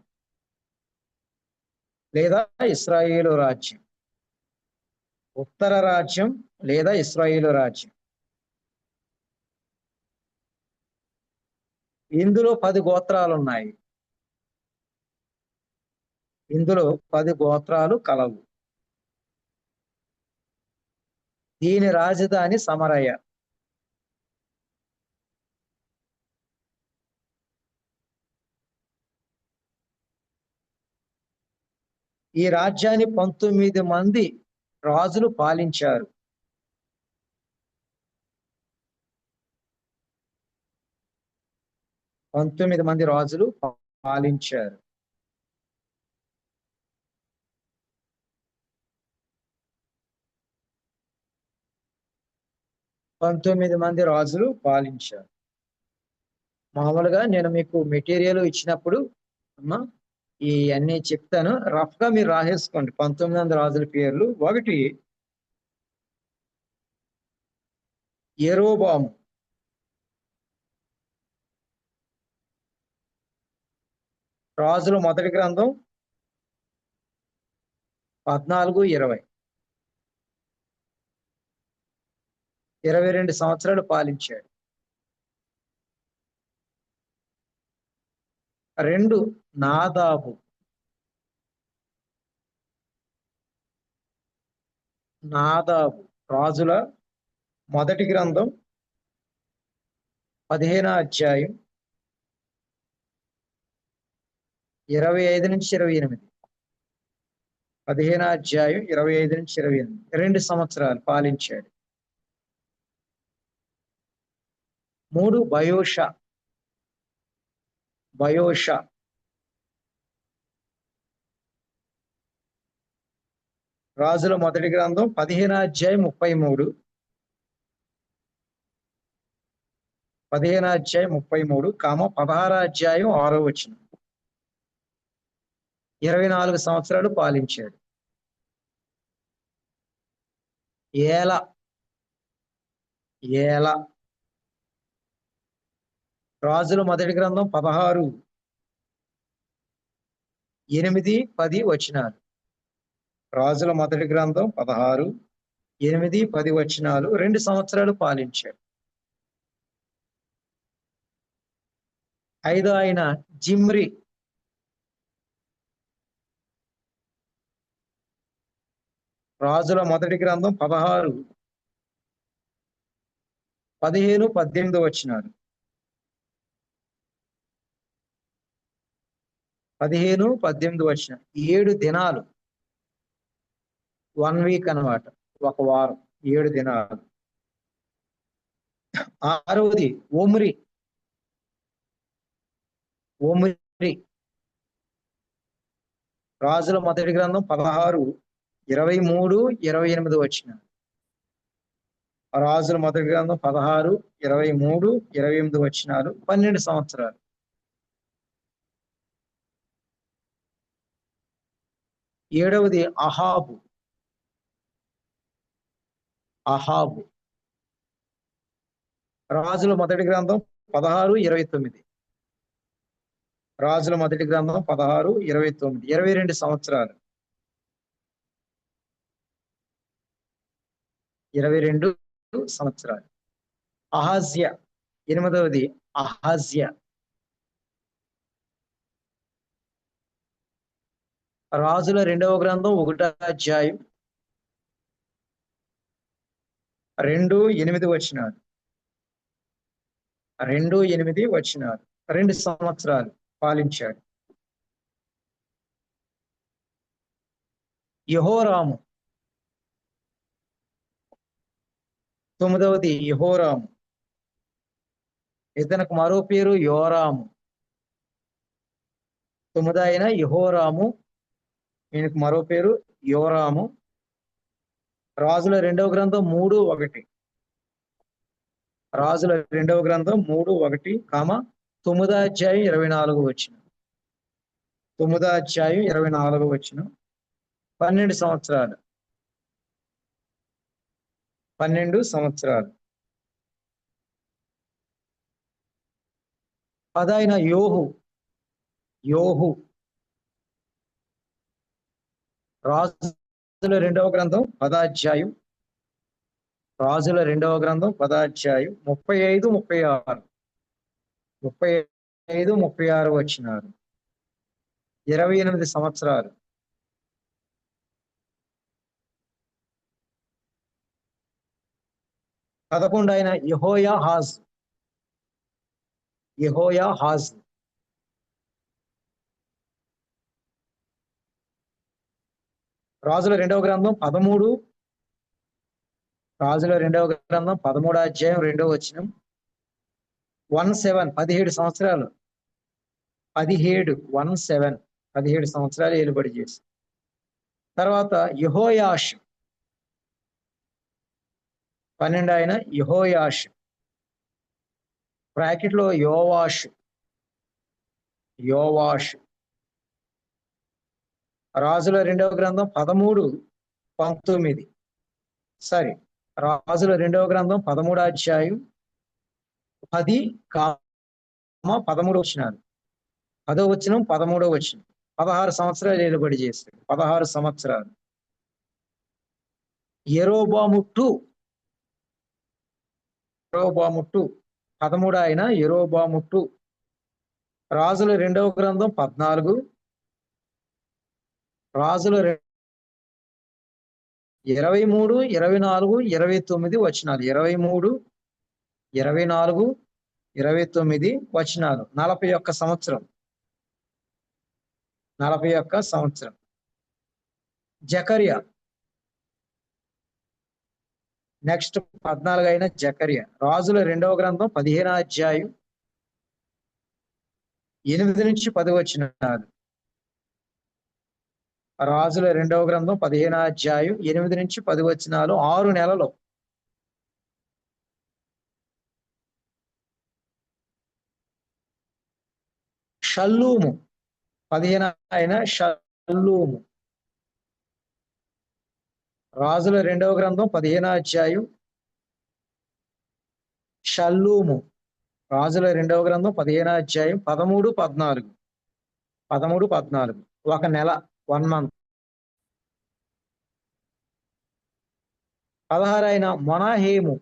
Speaker 5: లేదా ఇశ్రాయేలు రాజ్యం. ఉత్తర రాజ్యం లేదా ఇశ్రాయేలు రాజ్యం. ఇందులో 10 గోత్రాలు ఉన్నాయి. ఇందులో 10 గోత్రాలు కలవు. దీని రాజధాని సమరయ. ఈ రాజ్యాన్ని 19 మంది రాజులు పాలించారు. పంతొమ్మిది మంది రాజులు పాలించారు. మామూలుగా నేను మీకు మెటీరియల్ ఇచ్చినప్పుడు అమ్మా ఈ అన్ని చెప్తాను, రఫ్ గా మీరు రాసేసుకోండి 19 మంది రాజుల పేర్లు. 1 యెరోబాము, రాజుల మొదటి గ్రంథం 14:20. 22 సంవత్సరాలు పాలించాడు. 2 నాదాబు. రాజుల మొదటి గ్రంథం 15వ అధ్యాయం 25-28. 15వ అధ్యాయం 25-28. 2 సంవత్సరాలు పాలించాడు. 3 బయోషా. రాజుల మొదటి గ్రంథం 15వ అధ్యాయం 33. 15వ అధ్యాయం 33, 16వ అధ్యాయం 6వ వచనం. 24 సంవత్సరాలు పాలించాడు. ఏలా. రాజుల మొదటి గ్రంథం 16:8-10 వచనాలు. రాజుల మొదటి గ్రంథం 16:8-10 వచనాలు. 2 సంవత్సరాలు పాలించాడు. 5 ఆయన జిమ్రి. రాజుల మొదటి గ్రంథం 16:15-18 వచనాలు. 15-18 వచనం. 7 దినాలు, 1 వీక్ అన్నమాట, 1 వారం, 7 దినాలు. 6వది ఒమ్రి. రాజుల మొదటి గ్రంథం 16:23-28 వచనం. రాజుల మొదటి గ్రంథం 16:23-28 వచనాలు. 12 సంవత్సరాలు. 7వది అహాబు. రాజుల మొదటి గ్రంథం 16:29. రాజుల మొదటి గ్రంథం 16:29. 22 సంవత్సరాలు. 22 సంవత్సరాలు. అహాజ్యా. 8వది అహాజ్యా. రాజుల 2వ గ్రంథం 1వ అధ్యాయం 2-8 వచనాలు. 2-8 వచనాలు. 2 సంవత్సరాలు పాలించాడు. యెహోరాము. 9వది యెహోరాము. ఇతనికి మరో పేరు యోరాము. 9 ఆయన యెహోరాము, ఈయనకు మరో పేరు యోరాము. రాజుల 2వ గ్రంథం 3:1. రాజుల 2వ గ్రంథం 3:1, 9వ అధ్యాయం 24 వచనం. 9వ అధ్యాయం 24 వచనం. 12 సంవత్సరాలు. 12 సంవత్సరాలు. 10 ఆయన యోహు. రాజుల 2వ గ్రంథం 10వ అధ్యాయం. రాజుల 2వ గ్రంథం 10వ అధ్యాయం 35-36. 35-36 వచనాలు. 28 సంవత్సరాలు. 11 ఆయన యెహోయాహాజు. రాజుల 2వ గ్రంథం 13. రాజుల 2వ గ్రంథం 13వ అధ్యాయం 2వ వచనం. 17 సంవత్సరాలు. 17 సంవత్సరాలు ఏలుబడి చేసి. తర్వాత యెహోయాషు. 12 ఆయన యెహోయాషు. బ్రాకెట్లో యోవాషు. రాజుల 2వ గ్రంథం 13-19. రాజుల 2వ గ్రంథం 13వ అధ్యాయం 10-13 వచనాలు. 10వ వచనం 13వ వచనం 16 సంవత్సరాలు ఏలుబడి చేశాడు. 16 సంవత్సరాలు. యెరోబాము 2 13 ఆయన యెరోబాము 2. రాజుల 2వ గ్రంథం 14, రాజుల 23, 24, 29 వచనాలు. 23, 24, 29 వచనాలు. 41 సంవత్సరం. 41 సంవత్సరం. జకర్యా నెక్స్ట్ 14 అయిన జకర్యా. రాజుల 2వ గ్రంథం 15వ అధ్యాయం 8 నుంచి 10 వచనాలు. రాజుల 2వ గ్రంథం 15వ అధ్యాయం 8 నుంచి 10 వచనాలు. 6 నెలలు. షల్లూము 15 ఆయన షల్లూము. రాజుల 2వ గ్రంథం 15వ అధ్యాయం షల్లూము. రాజుల 2వ గ్రంథం 15వ అధ్యాయం 13, 14. 13, 14 ఒక నెల, 1 month. 16 అయిన మొనాహేము.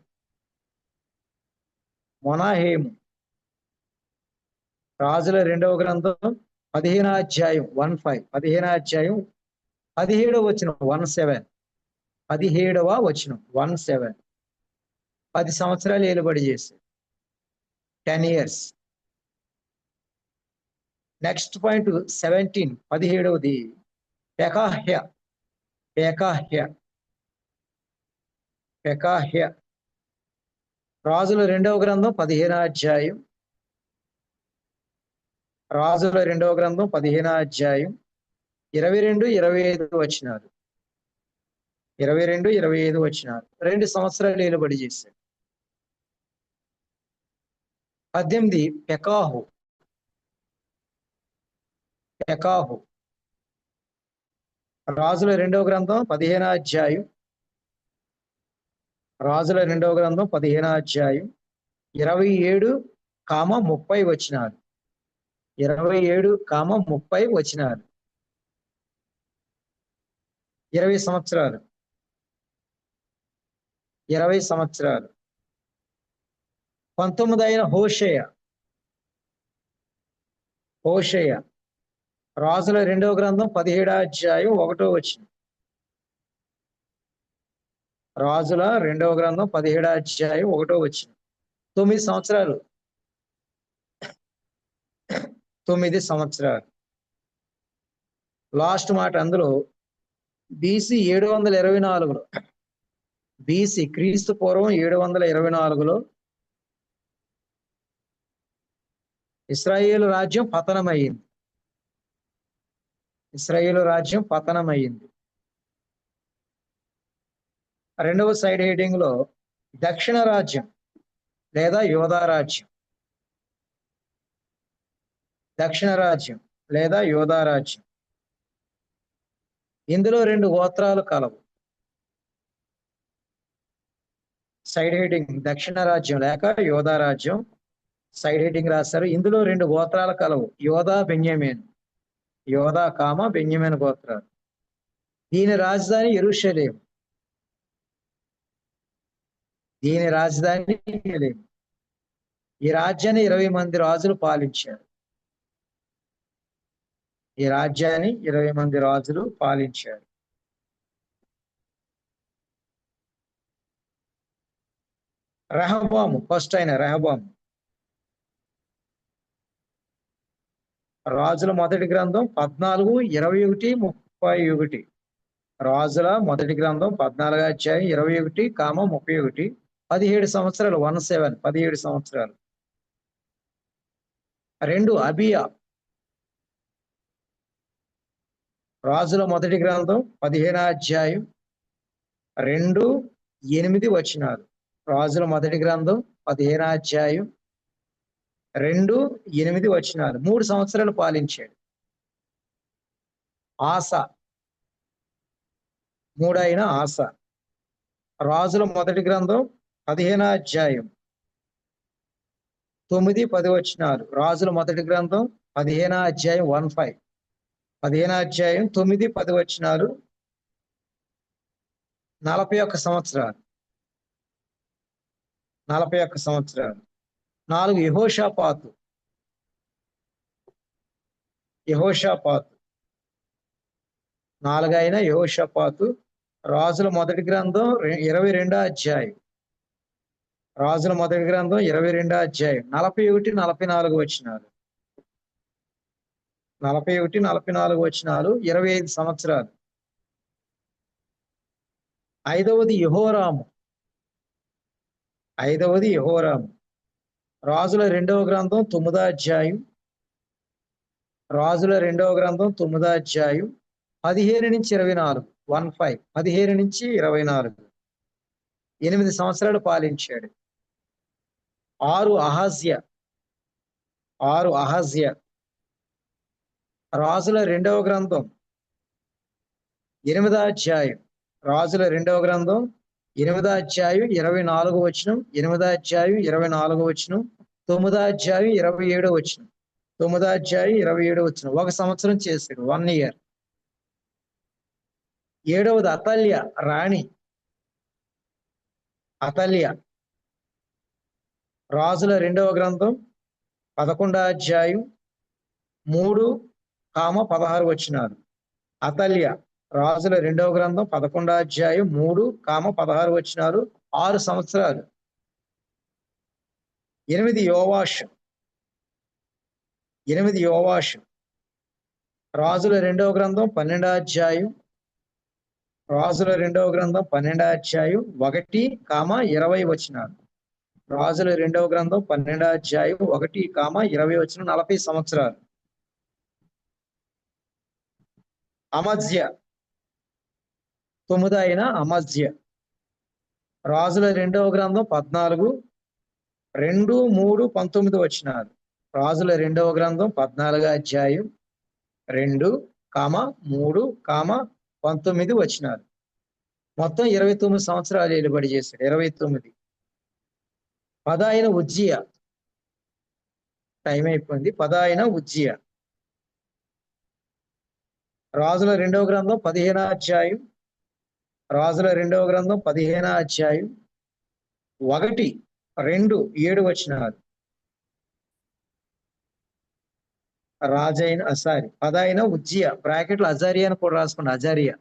Speaker 5: రాజుల 2వ గ్రంథం 15వ అధ్యాయం 15. 15వ అధ్యాయం 17వ వచనం 17. 17వ వచనం 17. 10 సంవత్సరాలు ఏలుబడి చేశాడు. 10 years. Next point 17, 17వది పెకాహ్య. రాజుల 2వ గ్రంథం 15వ అధ్యాయం. రాజుల 2వ గ్రంథం 15వ అధ్యాయం 22, 25 వచనాలు. 22, 25 వచనాలు. 2 సంవత్సరాలు ఏలుబడి చేశాడు. 18 పెకాహు. రాజుల 2వ గ్రంథం 15వ అధ్యాయం. రాజుల 2వ గ్రంథం 15వ అధ్యాయం 27, 30 వచనాలు. 27, 30 వచనాలు. 20 సంవత్సరాలు. 20 సంవత్సరాలు. 19 అయిన హోషేయ. రాజుల 2వ గ్రంథం 17వ అధ్యాయం 1వ వచనం. రాజుల 2వ గ్రంథం 17వ అధ్యాయం 1వ వచనం. 9 సంవత్సరాలు. 9 సంవత్సరాలు. లాస్ట్ మాట అందులో బీసీ 724లో, బీసీ క్రీస్తు పూర్వం 724లో ఇశ్రాయేలు రాజ్యం పతనమయ్యింది. రెండవ సైడ్ హెడింగ్ లో దక్షిణ రాజ్యం లేదా యోధా రాజ్యం. దక్షిణ రాజ్యం లేదా యోధా రాజ్యం. ఇందులో 2 గోత్రాలు కలవు. సైడ్ హెడింగ్ దక్షిణ రాజ్యం లేక యోధా రాజ్యం. సైడ్ హెడింగ్ రాశారు. ఇందులో 2 గోత్రాలు కలవు. యోధా, బెన్యామీను. యోధా, బెన్యామీను గోత్రాలు. దీని రాజధాని యెరూషలేము. ఈ రాజ్యాన్ని 20 మంది రాజులు పాలించారు. రెహబాము ఫస్ట్ అయిన రెహబాము. రాజుల మొదటి గ్రంథం 14, 21, 31. రాజుల మొదటి గ్రంథం 14వ అధ్యాయం 21, 31. 17 సంవత్సరాలు. 17 సంవత్సరాలు. 2 అబియా. రాజుల మొదటి గ్రంథం 15వ అధ్యాయం 2, 8 వచనాలు. రాజుల మొదటి గ్రంథం 15వ అధ్యాయం 2, 8 వచనాలు. 3 సంవత్సరాలు పాలించాడు. ఆసా. 3 అయిన ఆసా. రాజుల మొదటి గ్రంథం 15వ అధ్యాయం 9, 10 వచనాలు. రాజుల మొదటి గ్రంథం 15వ అధ్యాయం 1:5. 15వ అధ్యాయం 9, 10 వచనాలు. 41 సంవత్సరాలు. 41 సంవత్సరాలు. 4 యెహోషాపాతు. 4 అయిన యెహోషాపాతు. రాజుల మొదటి గ్రంథం 22వ అధ్యాయం. రాజుల మొదటి గ్రంథం 22వ అధ్యాయం 41, 44 వచనాలు. 41, 44 వచనాలు. 25 సంవత్సరాలు. 5వది యెహోరాము. 5వది యెహోరాము. రాజుల 2వ గ్రంథం 9వ అధ్యాయం. రాజుల 2వ గ్రంథం 9వ అధ్యాయం 15 నుంచి 24. 15. 15 నుంచి 24. 8 సంవత్సరాలు పాలించాడు. 6 అహజ్య. రాజుల 2వ గ్రంథం 8వ అధ్యాయం. రాజుల 2వ గ్రంథం 8వ అధ్యాయం 24 వచనం. 8వ అధ్యాయం 24 వచనం. 9వ అధ్యాయం 27 వచనం. 9వ అధ్యాయం 27 వచనం. 1 సంవత్సరం చేశాడు. 1 ఇయర్. 7వది అతల్య, రాణి. అతల్య. రాజుల 2వ గ్రంథం 11వ అధ్యాయం 3-16 వచనాలు. అతల్య. రాజుల 2వ గ్రంథం 11వ అధ్యాయం 3-16 వచనాలు. 6 సంవత్సరాలు. 8 యోవాషు. 8 యోవాషు. రాజుల 2వ గ్రంథం 12వ అధ్యాయం. రాజుల 2వ గ్రంథం 12వ అధ్యాయం 1-20 వచనాలు. రాజుల 2వ గ్రంథం 12వ అధ్యాయం 1-20 వచనం. 40 సంవత్సరాలు. అమజ్య. 9 అయిన అమజ్య. రాజుల 2వ గ్రంథం 14, 2, 3, 19 వచనాలు. రాజుల 2వ గ్రంథం 14వ అధ్యాయం 2, 3, 19 వచనాలు. మొత్తం 29 సంవత్సరాలు ఏలుబడి చేశాడు. 29. 10 అయిన ఉజ్జియా. టైం అయిపోయింది. 10 అయిన ఉజ్జియా. రాజుల 2వ గ్రంథం 15వ అధ్యాయం. రాజుల 2వ గ్రంథం 15వ అధ్యాయం 1, 2, 7 వచనాలు. 10 అయిన ఉజ్జియా. బ్రాకెట్లు అజారియా అని కూడా రాసుకోండి. అజారియా.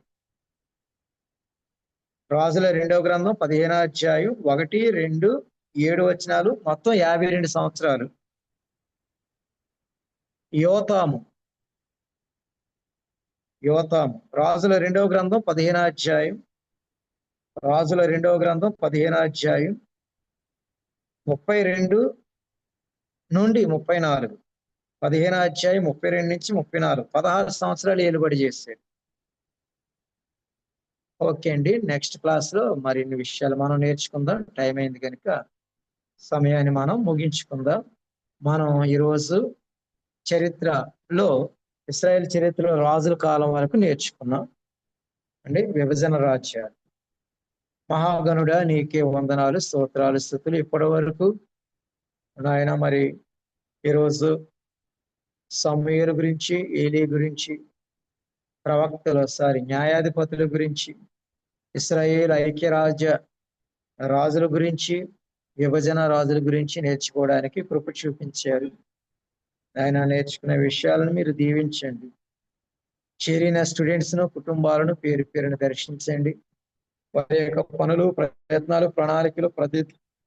Speaker 5: రాజుల 2వ గ్రంథం 15వ అధ్యాయం 1, 2, 7 వచనాలు. మొత్తం 52 సంవత్సరాలు. యోతాము. రాజుల 2వ గ్రంథం 15వ అధ్యాయం. రాజుల 2వ గ్రంథం 15వ అధ్యాయం 32 నుండి 34. 15వ అధ్యాయం 32 నుంచి 34. 16 సంవత్సరాలు ఏలుబడి చేశాడు. ఓకే అండి. నెక్స్ట్ క్లాస్ లో మరిన్ని విషయాలు మనం నేర్చుకుందాం. టైం అయింది కనుక సమయాన్ని మనం ముగించుకుందాం. మనం ఈరోజు చరిత్రలో, ఇశ్రాయేల్ చరిత్రలో రాజుల కాలం వరకు నేర్చుకున్నాం అండి. విభజన రాజ్యాలు. మహాగణుడా నీకే వందనాలు, స్తోత్రాలు, స్తుతులు. ఇప్పటి వరకు నాయన మరి ఈరోజు సమూయేలు గురించి, ఏలీ గురించి, ప్రవక్తలు, న్యాయాధిపతుల గురించి, ఇశ్రాయేల్ ఐక్యరాజ్య రాజుల గురించి, విభజన రాజుల గురించి నేర్చుకోవడానికి కృప చూపించారు. ఆయన నేర్చుకునే విషయాలను మీరు దీవించండి. చేరిన స్టూడెంట్స్ను, కుటుంబాలను పేరు పేరును దర్శించండి. వారి యొక్క పనులు, ప్రయత్నాలు, ప్రణాళికలు ప్రతి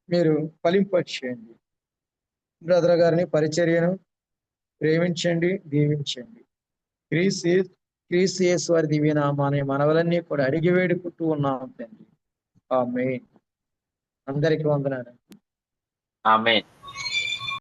Speaker 5: మీరు ఫలింపచేయండి. బ్రదర్ గారిని, పరిచర్యను ప్రేమించండి, దీవించండి. క్రీస్తు యేసు వారి దివ్యనామాన్ని మనవలన్నీ కూడా అడిగి వేడుకుంటూ ఉన్నాం తండ్రి. ఆమేన్. అందరికీ వందనాలు.
Speaker 7: ఆమేన్.